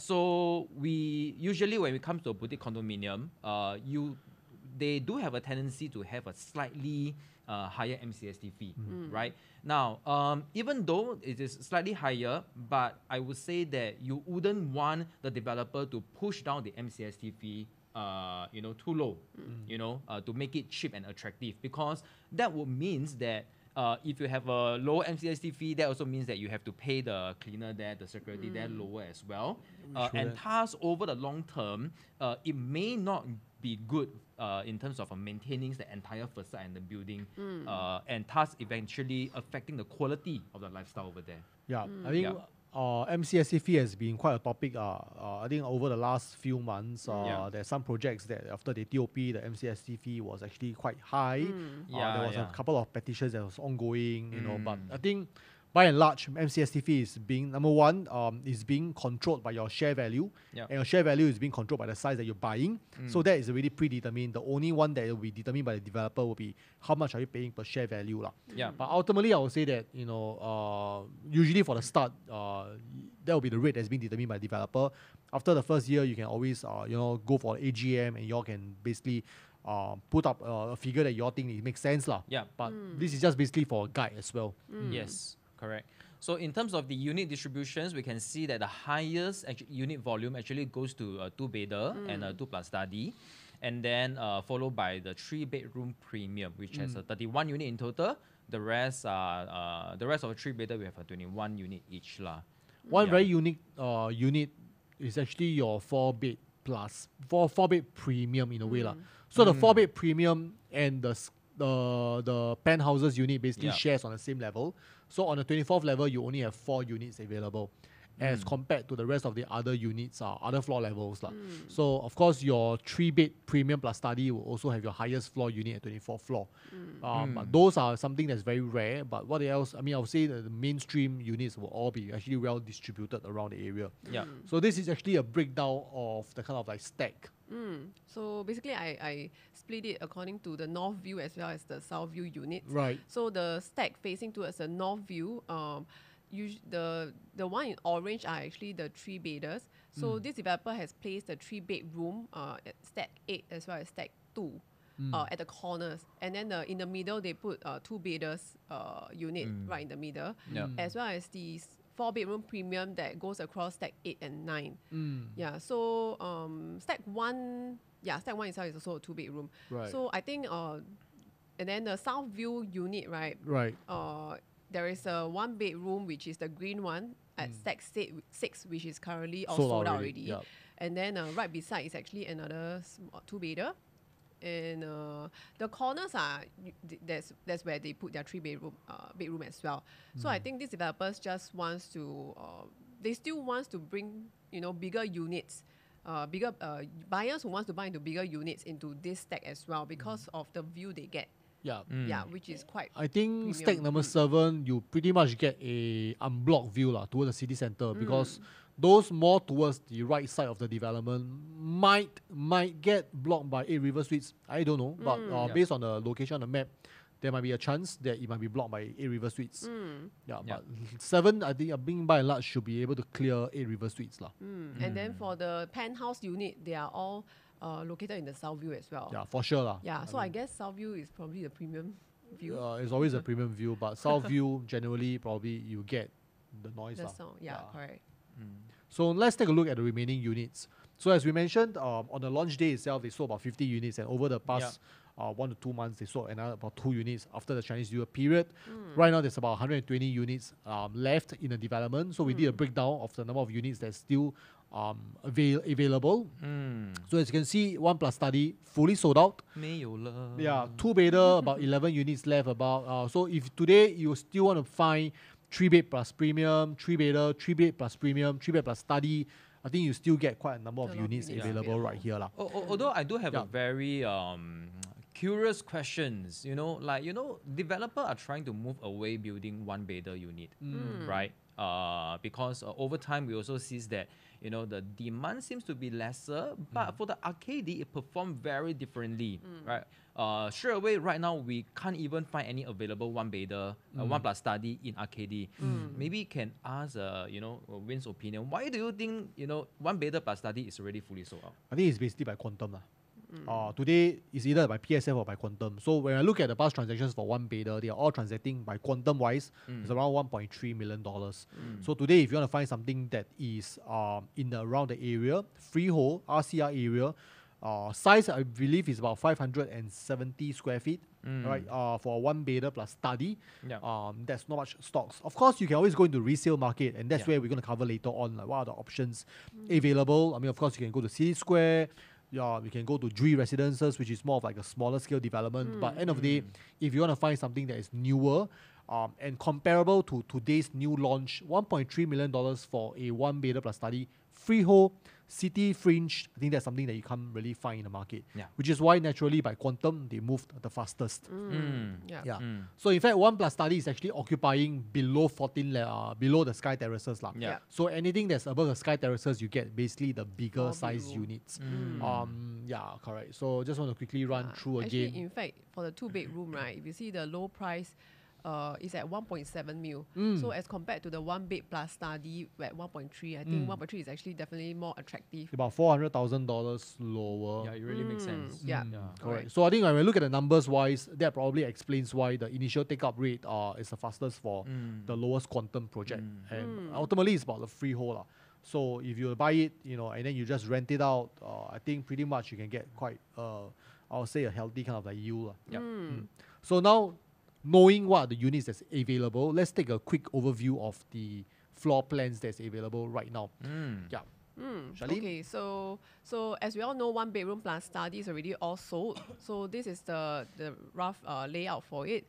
So we usually when it comes to a boutique condominium, they do have a tendency to have a slightly higher MCST fee, right? Now, even though it is slightly higher, but I would say that you wouldn't want the developer to push down the MCST fee too low, to make it cheap and attractive, because that would means that if you have a lower MCST fee, that also means that you have to pay the cleaner there, the security there lower as well. And thus, over the long term, it may not be good in terms of maintaining the entire facade and the building, and thus eventually affecting the quality of the lifestyle over there. Yeah, I think MCSC fee has been quite a topic. I think over the last few months, there's some projects that after the TOP, the MCSC fee was actually quite high. There was a couple of petitions that was ongoing, you know. But I think by and large, MCSC fee is being number one, is being controlled by your share value, and your share value is being controlled by the size that you're buying. So that is already predetermined. The only one that will be determined by the developer will be how much are you paying per share value, lah. But ultimately, I would say that, you know, usually for the start, that will be the rate that's being determined by the developer. After the first year, you can always you know, go for AGM, and you all can basically put up a figure that you all think it makes sense, lah. But this is just basically for a guide as well. Yes. Correct. So in terms of the unit distributions, we can see that the highest unit volume actually goes to a 2-bedder and a 2+ study, and then followed by the 3-bedroom premium, which has a 31 unit in total. The rest of the 3-bedder, we have a 21 unit each lah. One very unique unit is actually your 4-bed plus 4-bed premium in a way lah. So the 4-bed premium and the penthouses unit basically shares on the same level. So on the 24th level, you only have 4 units available, as compared to the rest of the other units, other floor levels. So of course, your 3-bed premium plus study will also have your highest floor unit at 24th floor. But those are something that's very rare. But what else? I mean, I would say that the mainstream units will all be actually well distributed around the area. So this is actually a breakdown of the kind of like stack. So basically, I split it according to the north view as well as the south view units. Right. So the stack facing towards the north view, the one in orange are actually the 3-bedders. So this developer has placed the 3-bedroom at stack 8 as well as stack 2 at the corners, and then in the middle they put 2-bedders unit right in the middle, as well as the 4-bedroom premium that goes across stack 8 and 9. So stack 1, stack 1 itself is also a 2-bedroom. So I think, and then the south view unit, right? There is a 1-bedroom, which is the green one at stack 6, which is currently all sold out already. And then right beside is actually another 2-bedder. And the corners are that's where they put their 3-bedroom bedroom as well. So I think these developers just wants to they still wants to bring, you know, bigger units, bigger buyers who wants to buy into bigger units into this stack as well because of the view they get. Which is quite. I think stack number 7, you pretty much get a unblocked view towards the city center, because those more towards the right side of the development might get blocked by 8 River Suites. I don't know, but based on the location on the map, there might be a chance that it might be blocked by 8 River Suites. But 7, I think, being by and large, should be able to clear 8 River Suites. And then for the penthouse unit, they are all located in the south view as well. For sure. So I guess south view is probably the premium view. It's always a premium view, but south view, generally, probably you get the noise. The sound, correct. So let's take a look at the remaining units. So as we mentioned, on the launch day itself, they sold about 50 units, and over the past 1 to 2 months, they sold another about 2 units after the Chinese New Year period. Right now, there's about 120 units left in the development. So we did a breakdown of the number of units that's still available. So as you can see, 1+ study fully sold out. 2-bedder, about 11 units left. So if today you still want to find 3-bed plus premium, 3-bedder, 3-bed plus premium, 3-bed plus study, I think you still get quite a number of units available right here. Although I do have a very curious questions, developer are trying to move away building 1-bedder unit, right? Because over time we also see that the demand seems to be lesser, but for the Arcady it performed very differently, right? Straight away right now we can't even find any available 1-bedder, 1+ study in Arcady. Maybe you can ask Win's opinion. Why do you think 1-bedder plus study is already fully sold out? I think it's basically by quantum. Today is either by PSF or by quantum. So when I look at the past transactions for 1-bedder, they are all transacting by quantum wise. It's around $1.3 million. So today, if you want to find something that is around the area, freehold, RCR area, size I believe is about 570 square feet. right? For a one bedder plus study, Yeah. there's not much stocks. Of course, you can always go into resale market, and that's Yeah. where we're going to cover later on, like what are the options available. I mean, of course, you can go to City Square. Yeah, you can go to Dree Residences, which is more of like a smaller scale development. But end of the day, if you want to find something that is newer and comparable to today's new launch, $1.3 million for a one bedder plus study, freehold, city fringe, I think that's something that you can't really find in the market. Yeah. Which is why naturally by quantum they moved the fastest. Yeah. Yeah. So in fact, one plus study is actually occupying below 14 below the sky terraces lah. Yeah. So anything that's above the sky terraces, you get basically the bigger More size bedroom. units. Yeah, correct. So just want to quickly run through Actually, again. in fact, for the two bedroom, right, if you see the low price, is at 1.7 mil. So as compared to the one bed plus study at 1.3, I think 1.3 is actually definitely more attractive. About $400,000 lower. Yeah, it really makes sense. Yeah. Correct. So I think when we look at the numbers wise, that probably explains why the initial take up rate is the fastest for the lowest quantum project. And ultimately it's about the freehold lah. So if you buy it, and then you just rent it out, I think pretty much you can get quite, I would say a healthy kind of like yield lah. Yeah. So now, knowing what are the units that's available, let's take a quick overview of the floor plans that's available right now. Yeah. Charlene? Okay, so as we all know, one bedroom plus study is already all sold. So this is the rough layout for it.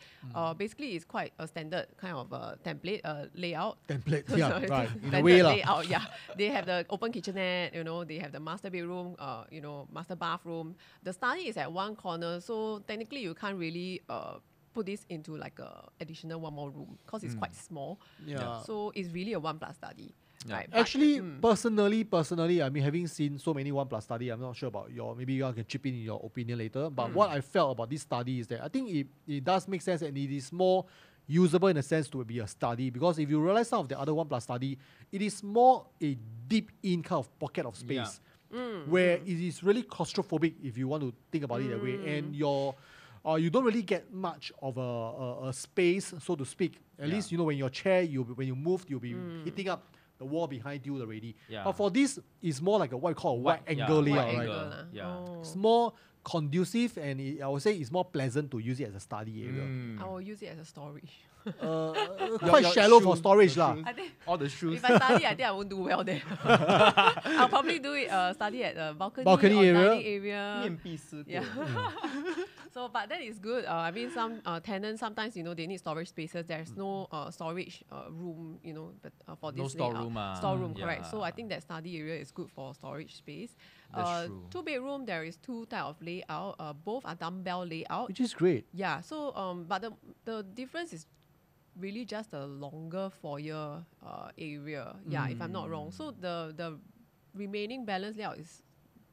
Basically, it's quite a standard kind of template layout. Template, yeah, Sorry, right. In a standard way lah. layout, yeah. They have the open kitchenette, they have the master bedroom, master bathroom. The study is at one corner, so technically you can't really put this into like a additional one more room because it's quite small. Yeah. So it's really a one plus study. Yeah. Right? But, Actually, personally, I mean, having seen so many one plus study, I'm not sure about maybe you all can chip in your opinion later. But what I felt about this study is that I think it does make sense and it is more usable in a sense to be a study, because if you realize some of the other one plus study, it is more a deep in kind of pocket of space where it is really claustrophobic if you want to think about it that way, and you don't really get much of a space, so to speak. At least when your chair, when you move, you'll be hitting up the wall behind you already. Yeah. But for this, it's more like what you call a wide angle layout, wide right? angle lah. Yeah. Oh. It's more conducive, and I would say it's more pleasant to use it as a study area. I will use it as a storage. Quite shallow for storage lah. I think All the shoes. if I study, I think I won't do well there. I'll probably do it study at the balcony or area. dining area. 面壁思过。 Yeah. So, but that is good. I mean, some tenants sometimes they need storage spaces. There's no storage room, but for this No layout. storeroom, ah. Storeroom, correct. So I Yeah. think that study area is good for storage space. That's true. Two bedroom, there is two type of layout. Both are dumbbell layout. Which is great. Yeah. So but the difference is really just a longer foyer area. Yeah, if I'm not wrong. So the remaining balance layout is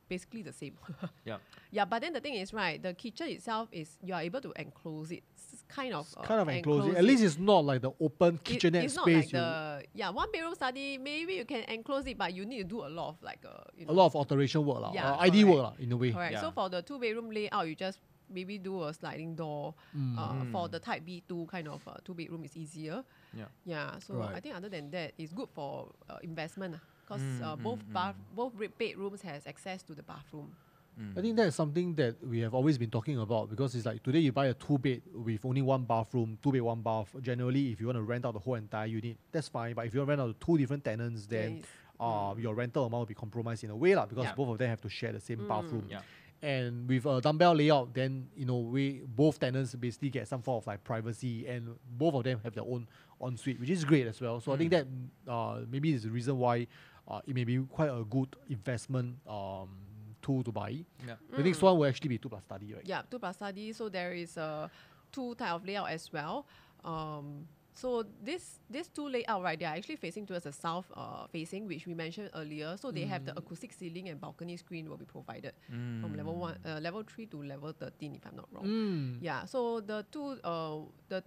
basically the same. Yeah. Yeah, but then the thing is, right, the kitchen itself is you are able to enclose it. It's kind of Enclose it. At least it's not like the open kitchenette it's space. not like one bedroom study. Maybe you can enclose it, but you need to do a lot of like a lot of alteration work, Yeah, ID work correct. in a way. Correct. Yeah. So for the two bedroom layout, you just maybe do a sliding door. For the type B2 kind of two bedroom is easier. Yeah. Yeah. So Right. I think other than that, it's good for investment because both bedrooms has access to the bathroom. I think that's something that we have always been talking about, because it's like today you buy a 2-bed with only one bathroom, 2-bed, 1 bath. Generally, if you want to rent out the whole entire unit, that's fine. But if you want to rent out to 2 different tenants, then your rental amount will be compromised in a way lah, because Yeah. both of them have to share the same bathroom. Yeah. And with a dumbbell layout, then both tenants basically get some form of like privacy, and both of them have their own ensuite, which is great as well. So I think that maybe is the reason why it may be quite a good investment tool to buy. Yeah. The next one will actually be 2+ study, right? Yeah, 2+ study. So there is a 2 type of layout as well. So this two layout, right, they are actually facing towards the south facing, which we mentioned earlier. So they have the acoustic ceiling and balcony screen will be provided from level 3 to level 13, if I'm not wrong. Yeah. So the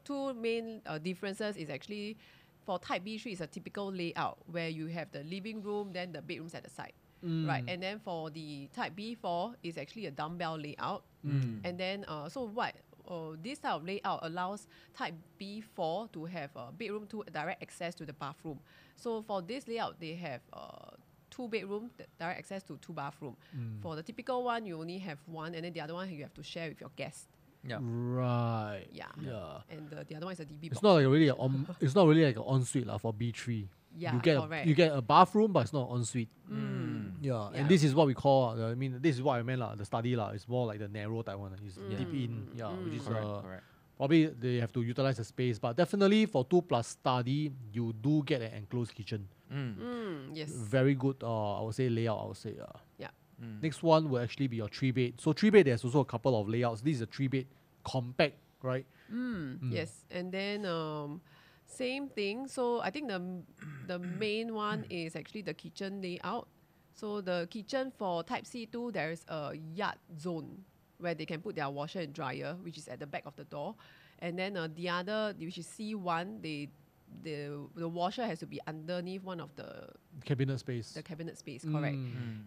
two main differences is actually for type B3 is a typical layout where you have the living room, then the bedrooms at the side. Right, and then for the type B4 is actually a dumbbell layout, and then this type of layout allows type B4 to have a bedroom to direct access to the bathroom. So for this layout, they have 2 bedroom direct access to 2 bathroom. For the typical one, you only have 1, and then the other one you have to share with your guests. Yeah. Right. Yeah. Yeah. And the other one is a DB It's box. not like really it's not really like an ensuite for B3. Yeah, You get a bathroom, but it's not ensuite. Mm. Yeah. Yeah. And this is what we call. This is what I meant the study It's more like the narrow type one. It's deep in. Yeah. Which is Correct. probably they have to utilize the space, but definitely for 2+ study, you do get an enclosed kitchen. Yes. Very good. I would say layout. I would say. Yeah. Next one will actually be your 3-bed. So 3-bed, there's also a couple of layouts. This is a 3-bed compact, right? Yes. And then same thing. So I think the main one is actually the kitchen layout. So the kitchen for Type C2, there is a yard zone where they can put their washer and dryer, which is at the back of the door. And then the other, which is C1, the washer has to be underneath one of the Cabinet space. cabinet space, correct.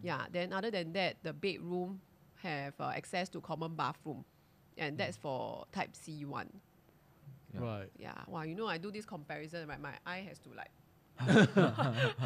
Yeah, then other than that, the bedroom have access to common bathroom. And that's for Type C1. Yeah. Right. Yeah, wow, I do this comparison, right? My eye has to like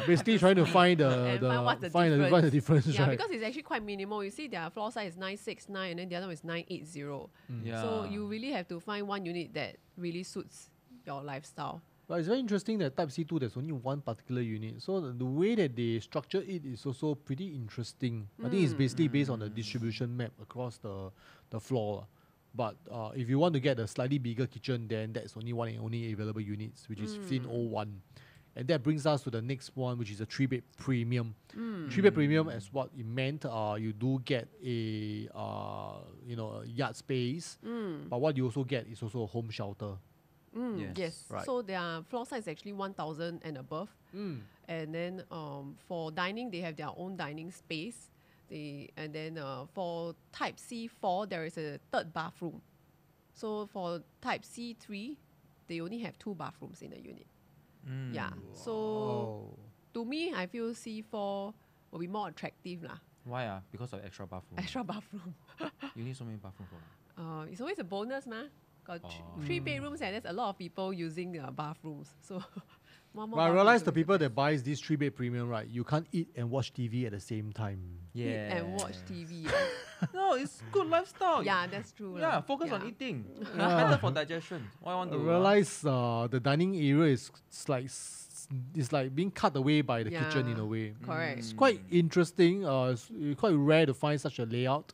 Basically trying to find and find the difference, yeah, right? because it's actually quite minimal. You see, their floor size is 969, and then the other one is 980. Yeah. So you really have to find one unit that really suits your lifestyle. But it's very interesting that Type C2, there's only one particular unit. So the way that they structure it is also pretty interesting. I think it's basically based on the distribution map across the floor. But if you want to get a slightly bigger kitchen, then that's only one and only available units, which is 1501. And that brings us to the next one, which is a 3-bed premium. 3-bed premium, as what it meant, you do get a a yard space, but what you also get is also a home shelter. Yes. Right. So their floor size is actually 1,000 and above. And then for dining, they have their own dining space. And then for Type C4, there is a 3rd bathroom. So for Type C3, they only have 2 bathrooms in the unit. Yeah. So to me, I feel C4 will be more attractive lah. Why? Because of extra bathroom. Extra bathroom. You need so many bathroom for. It's always a bonus, ma. Got 3 bedrooms and there's a lot of people using the bathrooms. So one more. But I bathroom realized is the always people best. that buys this 3-bed premium, right? You can't eat and watch TV at the same time. Yeah. Eat and watch TV. No, it's good lifestyle. Yeah, that's true. Yeah, lah. focus on Yeah. eating. Better for digestion. Why I want I to realized the dining area is it's like being cut away by the kitchen in a way. Correct. It's quite interesting. It's quite rare to find such a layout.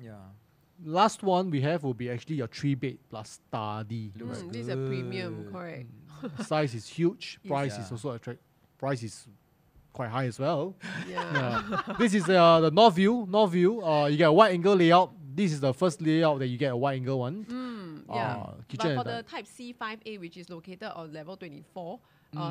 Yeah. Last one we have will be actually your 3-bed plus study. This is a premium, correct. Size is huge. Yes. Price Yeah. is also price is quite high as well. Yeah. This is the north view. North view. You get a wide angle layout. This is the first layout that you get a wide angle one. Yeah. Kitchen But for and the Type C5A, which is located on level 24,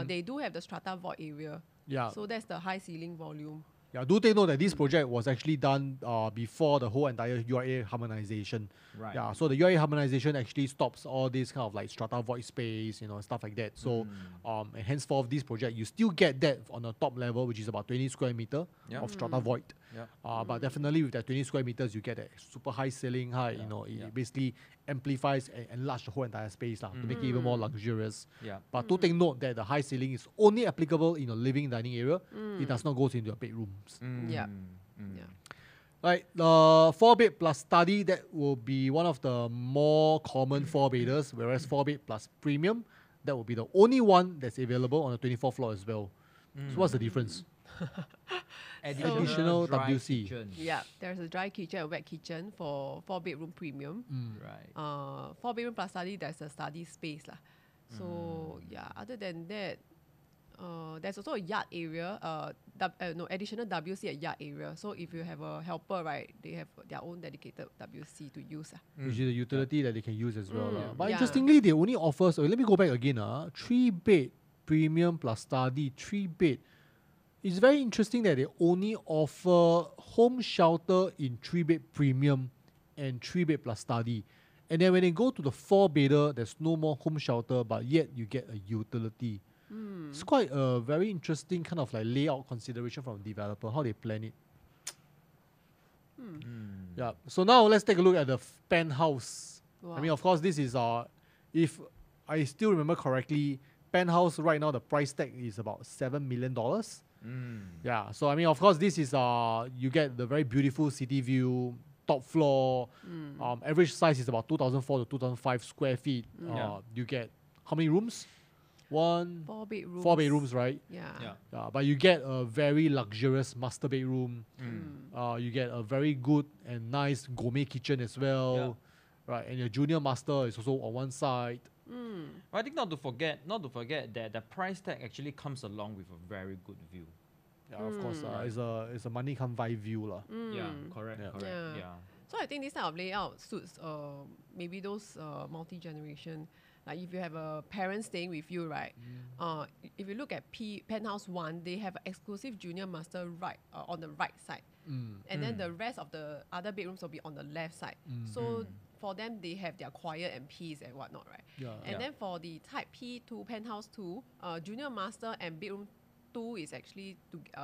they do have the strata void area. yeah. So that's the high ceiling volume. Yeah, do take note that this project was actually done before the whole entire URA harmonization. Right. Yeah, so the URA harmonization actually stops all this kind of like strata void space, stuff like that. So, and henceforth, this project, you still get that on the top level, which is about 20 square meter Yep. of strata void. Yep. But definitely with that 20 square meters, you get a super high ceiling height. It basically amplifies and enlarges the whole entire space to make it even more luxurious. Yeah. But do take note that the high ceiling is only applicable in your living dining area. It does not go into your bedrooms. Yeah. Yeah. Right, the 4-bed plus study, that will be one of the more common 4-bedders, whereas 4-bed plus premium, that will be the only one that's available on the 24th floor as well. So what's the difference? Additional dry WC. kitchen. Yeah. There's a dry kitchen and wet kitchen for 4-bedroom premium. Right. 4-bedroom plus study, there's a study space lah. So yeah, other than that, there's also a yard area, additional WC at yard area. So if you have a helper, right, they have their own dedicated WC to use. Which is a utility that they can use as well. But Yeah. interestingly, they only offer, so let me go back again, 3-bed premium plus study, 3-bed. It's very interesting that they only offer home shelter in 3-bed premium and 3-bed plus study. And then when they go to the 4-bedder, there's no more home shelter, but yet you get a utility. It's quite a very interesting kind of like layout consideration from the developer, how they plan it. Yeah. So now let's take a look at the penthouse. Wow. I mean, of course, this is if I still remember correctly, penthouse right now the price tag is about $7 million. Yeah. So I mean, of course, this is you get the very beautiful city view. top floor. Average size is about 2,004 to 2,005 square feet. You get how many rooms? 4 bedrooms. 4 bedrooms, right? Yeah. But you get a very luxurious master bedroom. You get a very good and nice gourmet kitchen as well. Right, and your junior master is also on one side. I think not to forget that the price tag actually comes along with a very good view. Yeah, of course, it's a money come by view lah. Yeah, correct. Yeah. So I think this type of layout suits maybe those multi-generation. Like if you have a parent staying with you, right? If you look at Penthouse 1, they have an exclusive junior master right on the right side. And then the rest of the other bedrooms will be on the left side. So for them, they have their quiet and peace and whatnot, right? And then for the type P2, Penthouse 2, junior master and bedroom 2 is actually,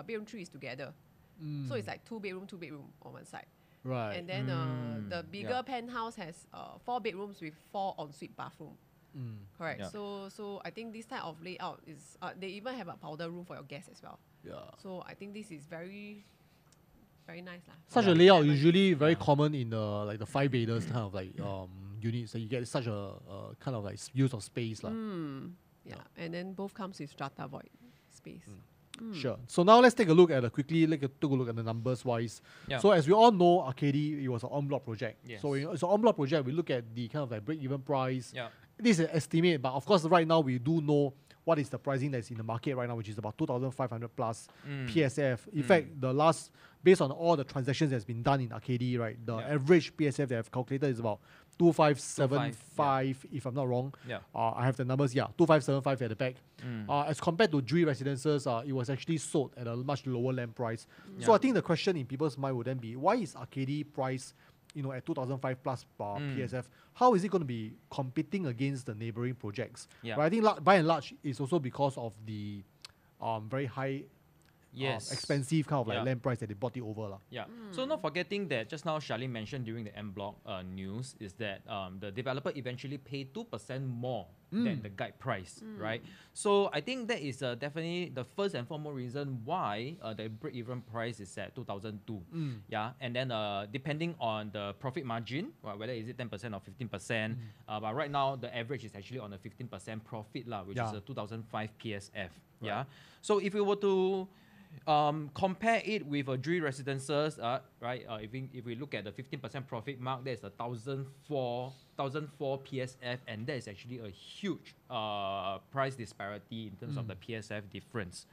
bedroom 3 is together. So it's like 2 bedroom on one side. Right. And then the bigger penthouse has 4 bedrooms with 4 ensuite bathroom. Correct. Yeah. So I think this type of layout is, they even have a powder room for your guests as well. So I think this is very, very nice lah. Such a layout usually very common in the like the 5 beders kind of like units. So you get such a kind of like use of space lah. Yeah, and then both comes with strata void space. Sure. So now let's take a look at take a look at the numbers wise. So as we all know, Arcady, it was an en bloc project. So it's an en bloc project. We look at the kind of like break-even price. This is an estimate, but of course right now we do know what is the pricing that's in the market right now, which is about 2,500 plus PSF. In fact, based on all the transactions that's been done in Arcady, right, the average PSF they have calculated is about 2,575, if I'm not wrong. I have the numbers, 2,575 at the back. As compared to Jui Residences, it was actually sold at a much lower land price. So I think the question in people's mind would then be, why is Arcady priced at 2,005 plus PSF? How is it going to be competing against the neighboring projects? But I think by and large, it's also because of the very high expensive kind of like land price that they bought it over. So not forgetting that just now Charline mentioned during the en bloc news is that the developer eventually paid 2% more than the guide price, right? So I think that is definitely the first and foremost reason why the break-even price is at 2002. And then depending on the profit margin, whether is it 10% or 15%, but right now the average is actually on a 15% profit which is a 2005 PSF. So if we were to compare it with a Jui Residences, right? If we look at the 15% profit mark, there's a 1,004 PSF, and that is actually a huge price disparity in terms of the PSF difference.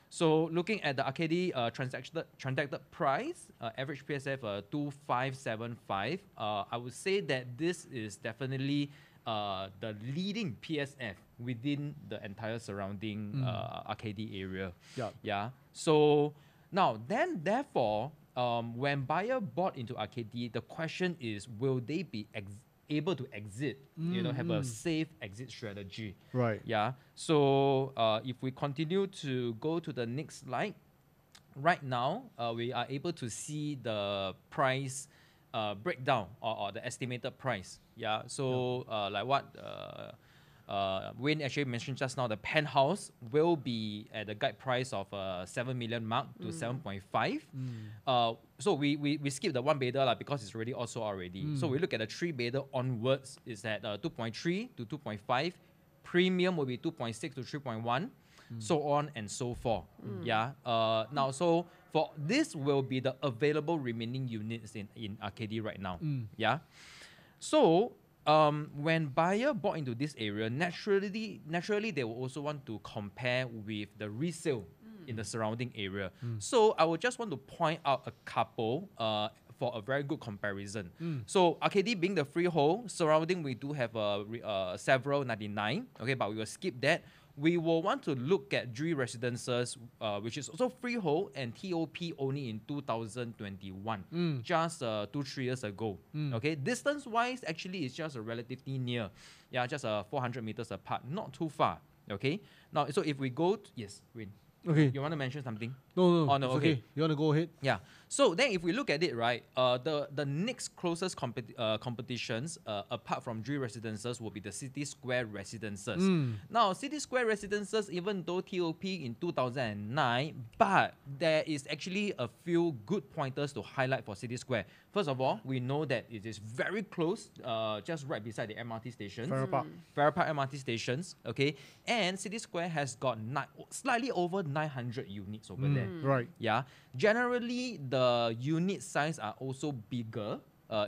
So looking at the Arcady transacted price, average PSF 2,575. I would say that this is definitely the leading PSF within the entire surrounding Arcady area. So now therefore, when buyer bought into Arcady, the question is, will they be able to exit? Have a safe exit strategy. Right. So if we continue to go to the next slide, right now we are able to see the price breakdown or the estimated price. So like what Wayne actually mentioned just now, the penthouse will be at the guide price of 7 million mark to 7.5. So we skip the 1 bedder because it's already also already. So we look at the 3 bedder onwards is at 2.3 to 2.5. Premium will be 2.6 to 3.1. So on and so forth. Now, so for this will be the available remaining units in Arcady right now. So when buyer bought into this area, naturally they will also want to compare with the resale in the surrounding area. So I would just want to point out a couple for a very good comparison. So Arcady being the freehold, surrounding we do have several 99, but we will skip that. We will want to look at Jui Residences, which is also freehold and TOP only in 2021, just 2-3 years ago. Distance-wise, actually, it's just relatively near. Just 400 meters apart, not too far. Now, so if we go to, yes, Win. You want to mention something? No, Oh, no, it's okay. You want to go ahead? Yeah. So then if we look at it, right, the next closest competitions, apart from Dree Residences, will be the City Square Residences. Now, City Square Residences, even though TOP in 2009, but there is actually a few good pointers to highlight for City Square. First of all, we know that it is very close, just right beside the MRT stations. Farrer Park MRT stations, okay? And City Square has got slightly over 900 units over there. Right. Yeah. Generally, the unit size are also bigger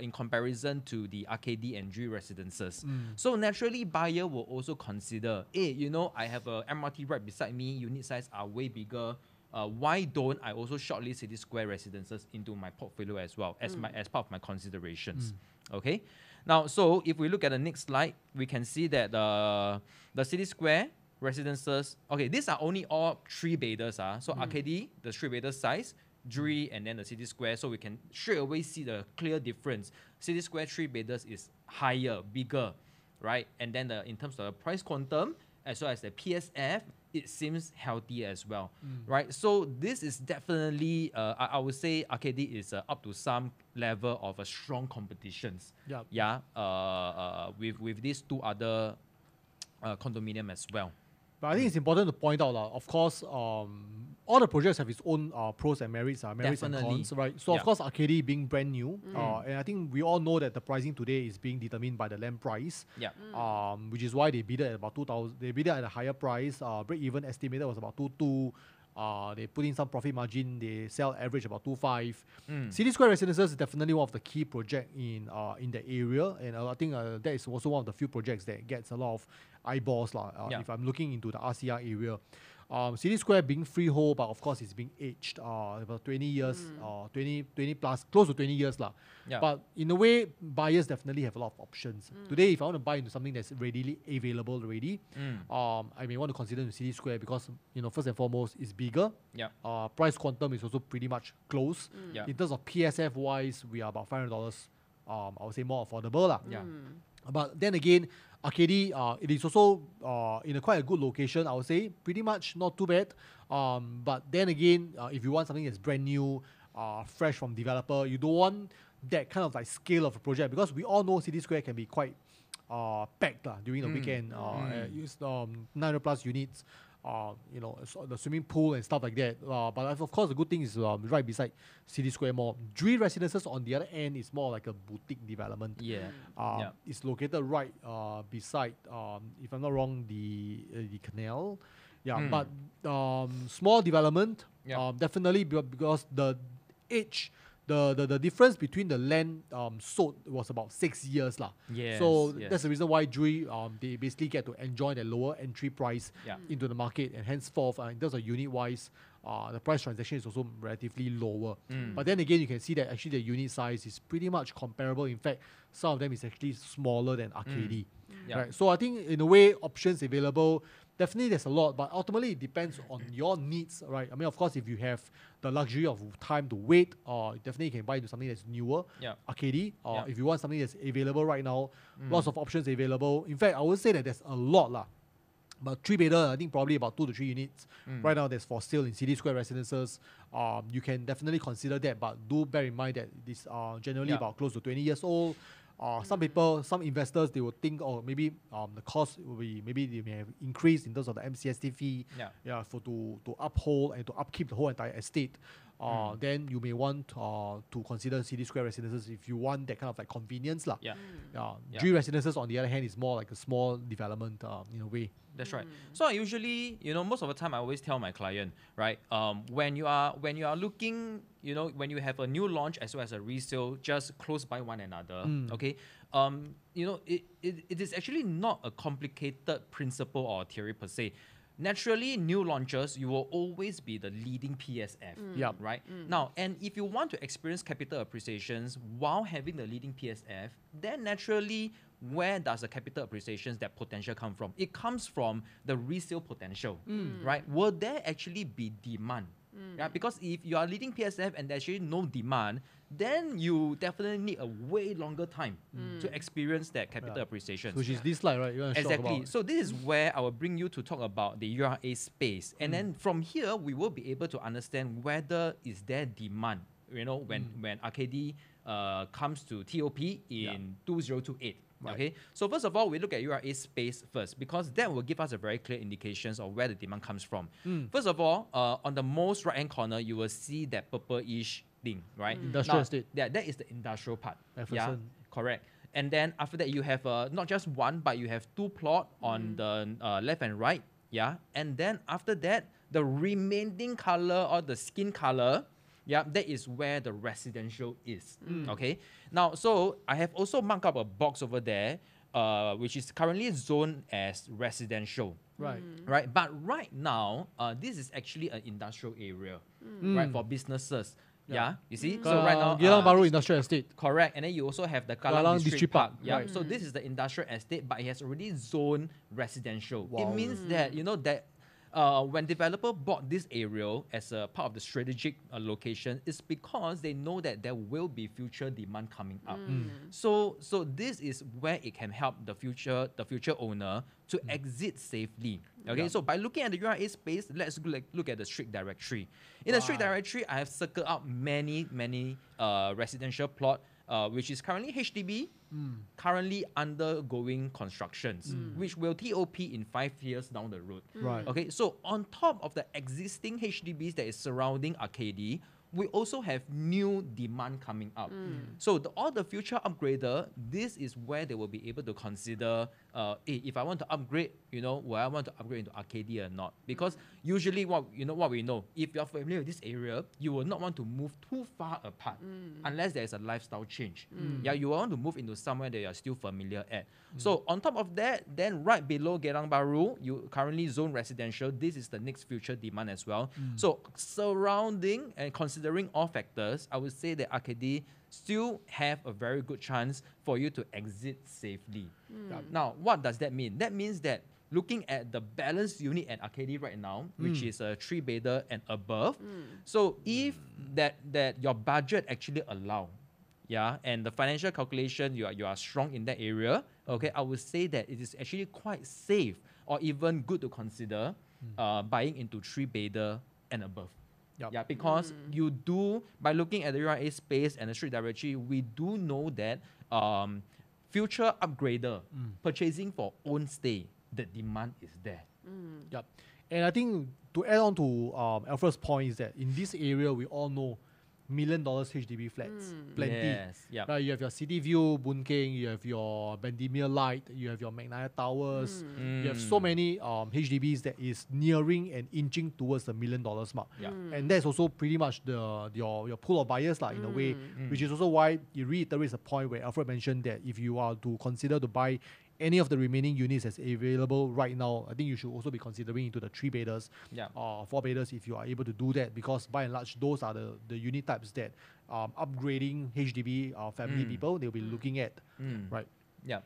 in comparison to the Arcady and Dree Residences. So naturally, buyer will also consider, hey, you know, I have a MRT right beside me, unit size are way bigger. Why don't I also shortlist City Square Residences into my portfolio as well as part of my considerations? Okay. Now, so if we look at the next slide, we can see that the City Square Residences. Okay, these are only all 3-beders. So Arcady, the 3-bedder size, Dree, and then the City Square. So we can straight away see the clear difference. City Square 3-beders is higher, bigger, right? And then in terms of the price quantum, as well as the PSF, it seems healthy as well, right? So this is definitely, I would say Arcady is up to some level of a strong competitions. Yeah. With these two other condominium as well. But I think it's important to point out, of course, all the projects have its own pros and merits and Definitely. cons, right? So, of course, Arcady being brand new, and I think we all know that the pricing today is being determined by the land price, which is why they bid at about 2,000. They bid at a higher price. Break-even estimated was about 2.2. They put in some profit margin. They sell average about 2.5. City Square Residences is definitely one of the key projects in the area, and I think that is also one of the few projects that gets a lot of eyeballs if I'm looking into the RCR area. City Square being freehold, but of course it's being aged about 20 years, 20 plus, close to 20 years. But in a way, buyers definitely have a lot of options. Today, if I want to buy into something that's readily available already, I may want to consider the City Square because, first and foremost, it's bigger. Price quantum is also pretty much close. In terms of PSF wise, we are about $500, I would say more affordable. But then again, Arcady, it is also in quite a good location, I would say. Pretty much not too bad. But then again, if you want something that's brand new, fresh from developer, you don't want that kind of like scale of a project because we all know City Square can be quite packed during the weekend. Use 900 plus units. The swimming pool and stuff like that. But of course, the good thing is right beside City Square Mall. Dree Residences on the other end is more like a boutique development. It's located right beside, if I'm not wrong, the canal. But small development, definitely because the age. The difference between the land sold was about 6 years. That's the reason why Dree, they basically get to enjoy the lower entry price into the market, and henceforth, in terms of unit wise, the price transaction is also relatively lower. But then again, you can see that actually the unit size is pretty much comparable. In fact, some of them is actually smaller than Arcady. Right? So I think in a way, options available. Definitely there's a lot, but ultimately it depends on your needs, right? I mean, of course, if you have the luxury of time to wait, definitely you can buy into something that's newer, Arcady. If you want something that's available right now, lots of options available. In fact, I would say that there's a lot. But 3-bedder, I think probably about 2 to 3 units right now that's for sale in City Square Residences. You can definitely consider that, but do bear in mind that this are generally about close to 20 years old. Some people, some investors, they will think, maybe the cost will be, maybe they may have increased in terms of the MCST fee, to uphold and to upkeep the whole entire estate. Then you may want to consider City Square Residences if you want that kind of like convenience. Dree Residences, on the other hand, is more like a small development in a way. That's right. So I usually, most of the time I always tell my client, right, when you are looking, when you have a new launch as well as a resale, just close by one another, okay? It is actually not a complicated principle or theory per se. Naturally, new launches, you will always be the leading PSF, right? Now, and if you want to experience capital appreciations while having the leading PSF, then naturally, where does the capital appreciations, that potential come from? It comes from the resale potential, right? Will there actually be demand Yeah, because if you are leading PSF and there's actually no demand, then you definitely need a way longer time to experience that capital appreciation. Which is this slide, right? You want to talk Exactly. about? So this is where I will bring you to talk about the URA space, and then from here we will be able to understand whether is there demand. You know, when Arcady comes to TOP in 2028. Right. Okay. So first of all, we look at URA space first because that will give us a very clear indications of where the demand comes from. First of all, on the most right hand corner, you will see that purple-ish thing, right? Industrial Now, estate. Yeah, that is the industrial part. Yeah, Jefferson. correct. And then after that, you have not just one, but you have two plot on the left and right. Yeah. And then after that, the remaining color or the skin color, yeah, that is where the residential is. Okay. Now, so I have also marked up a box over there, which is currently zoned as residential. Right. Right. But right now, this is actually an industrial area, right, for businesses. Yeah. You see? So right now, Geylang Bahru Industrial Estate. correct. And then you also have the Kallang Kallang District District Park. Park, Yeah. right. So this is the industrial estate, but it has already zoned residential. Wow. It means that, you know, that when developer bought this area as a part of the strategic location, it's because they know that there will be future demand coming up. So this is where it can help the future owner to exit safely. Okay, so by looking at the URA space, let's look at the street directory. In the street directory, I have circled out many residential plot, which is currently HDB, currently undergoing constructions, which will TOP in 5 years down the road. Right. Okay, so on top of the existing HDBs that is surrounding Arcady, we also have new demand coming up. So all the future upgrader, this is where they will be able to consider, if I want to upgrade, you know, will I want to upgrade into Arcady or not? Because usually what we know, if you're familiar with this area, you will not want to move too far apart unless there's a lifestyle change. Yeah, you want to move into somewhere that you're still familiar at. So on top of that, then right below Geylang Bahru, you currently zone residential. This is the next future demand as well. So surrounding and considering all factors, I would say that Arcady still have a very good chance for you to exit safely. Now, what does that mean? That means that looking at the balanced unit at Arcady right now, which is a 3-bedder and above, so if that your budget actually allow, yeah, and the financial calculation, you are strong in that area, okay, I would say that it is actually quite safe or even good to consider buying into 3-bedder and above. Yep. Yeah, because you do, by looking at the URA space and the street directory, we do know that future upgrader purchasing for own stay, the demand is there. Yep. And I think to add on to Alfred's point is that in this area, we all know $1 million HDB flats. Plenty. Yes, yep. Right, you have your City View, Boon Keng, you have your Bendemeer Light, you have your Magnolia Towers. You have so many HDBs that is nearing and inching towards the $1 million mark. Yeah. And that's also pretty much your pool of buyers in a way, which is also why it reiterates the point where Alfred mentioned that if you are to consider to buy any of the remaining units that's available right now, I think you should also be considering into the 3-bedders, 4-bedders if you are able to do that, because by and large, those are the unit types that upgrading HDB family people, they'll be looking at, right? Yeah,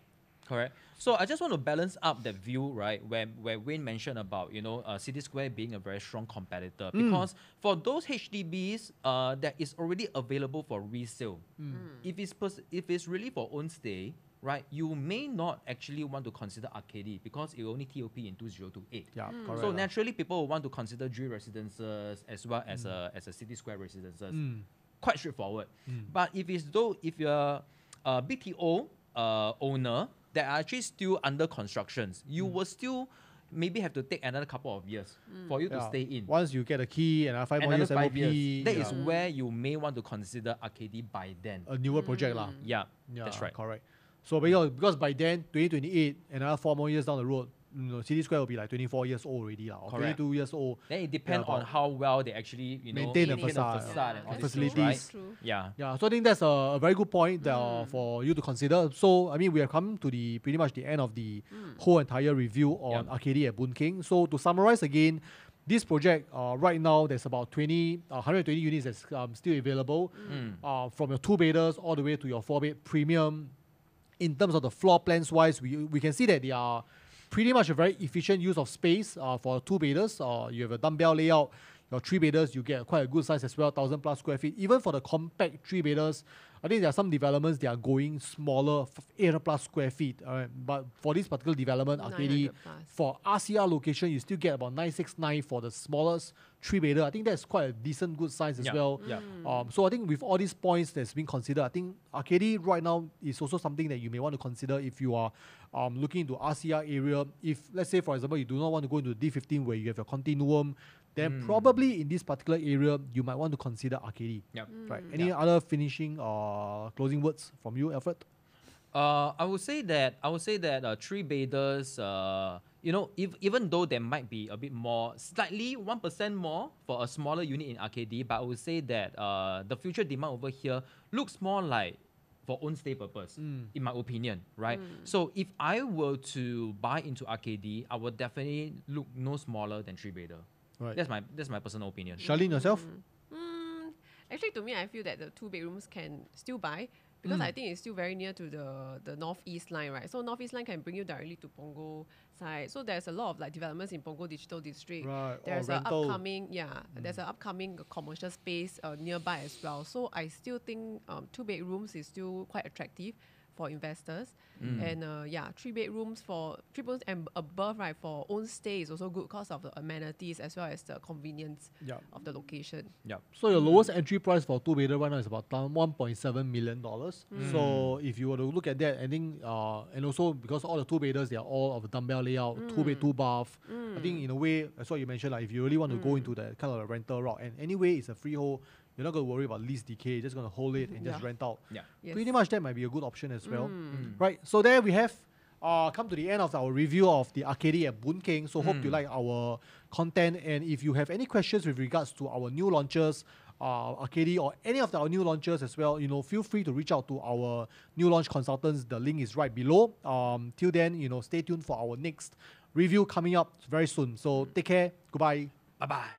correct. So I just want to balance up that view, right, where Wayne mentioned about, you know, City Square being a very strong competitor, because for those HDBs that is already available for resale, if it's really for own stay, right, you may not actually want to consider Arcady because it will only TOP in 2028. Yeah, correct. So naturally, people will want to consider G residences as well as a City Square residences. Quite straightforward. But if you're a BTO owner that are actually still under constructions, you will still maybe have to take another couple of years for you to stay in. Once you get a key and 5 more Another years 5 MOP, years. That is where you may want to consider Arcady by then. a newer project lah. Yeah, Yeah, that's right. Correct. So because by then, 2028, another 4 more years down the road, City Square will be like 24 years old already, or Correct. 22 years old. Then it depends on how well they actually, you know, Maintain the maintain facade, and all these facilities. things, right? That's true. Yeah. Yeah, so I think that's a very good point for you to consider. So, I mean, we have come to pretty much the end of the whole entire review on Arcady at Boon Keng. So, to summarize again, this project, right now, there's about 120 units that's still available, from your 2-bedders all the way to your 4-bed premium. In terms of the floor plans wise, we can see that they are pretty much a very efficient use of space for 2-bedders. You have a dumbbell layout, your 3-beders, you get quite a good size as well, 1,000 plus square feet. Even for the compact 3-beders, I think there are some developments that are going smaller, 800 plus square feet. All right, but for this particular development, Arcady, 900 plus. for RCR location, you still get about 969 for the smallest 3-bedder. I think that's quite a decent, good size as Yeah, well. yeah. So I think with all these points that's been considered, I think Arcady right now is also something that you may want to consider if you are looking into RCR area. If, let's say, for example, you do not want to go into D15 where you have your continuum, then probably in this particular area, you might want to consider Arcady. Yep. Right. Any other finishing or closing words from you, Alfred? I would say that 3-beders, even though there might be a bit more, slightly 1% more for a smaller unit in Arcady, but I would say that the future demand over here looks more like for own stay purpose, in my opinion, right? So if I were to buy into Arcady, I would definitely look no smaller than 3-bedder. Right. That's my personal opinion. Charlene, yourself? Actually, to me, I feel that the 2 bedrooms can still buy because I think it's still very near to the northeast line, right? So northeast line can bring you directly to Punggol side. So there's a lot of like developments in Punggol Digital District. Right. There's an rental. there's an upcoming commercial space nearby as well. So I still think 2 bedrooms is still quite attractive for investors. And 3 bedrooms and above, right, for own stay is also good because of the amenities as well as the convenience of the location. Yep. So your lowest entry price for 2-bedder right now is about $1.7 million. So if you were to look at that, I think, and also because all the 2-bedders, they are all of a dumbbell layout, 2-bed, 2-bath. I think in a way, that's what you mentioned, like if you really want to go into that kind of a rental route, and anyway, it's a freehold, you're not going to worry about lease decay, you're just going to hold it and just rent out. Yeah. Yes. Pretty much that might be a good option as well. Right, so there we have come to the end of our review of the Arcady at Boon Keng. So hope you like our content, and if you have any questions with regards to our new launches, Arcady or any of our new launches as well, feel free to reach out to our new launch consultants. The link is right below. Till then, stay tuned for our next review coming up very soon. So take care. Goodbye. Bye-bye.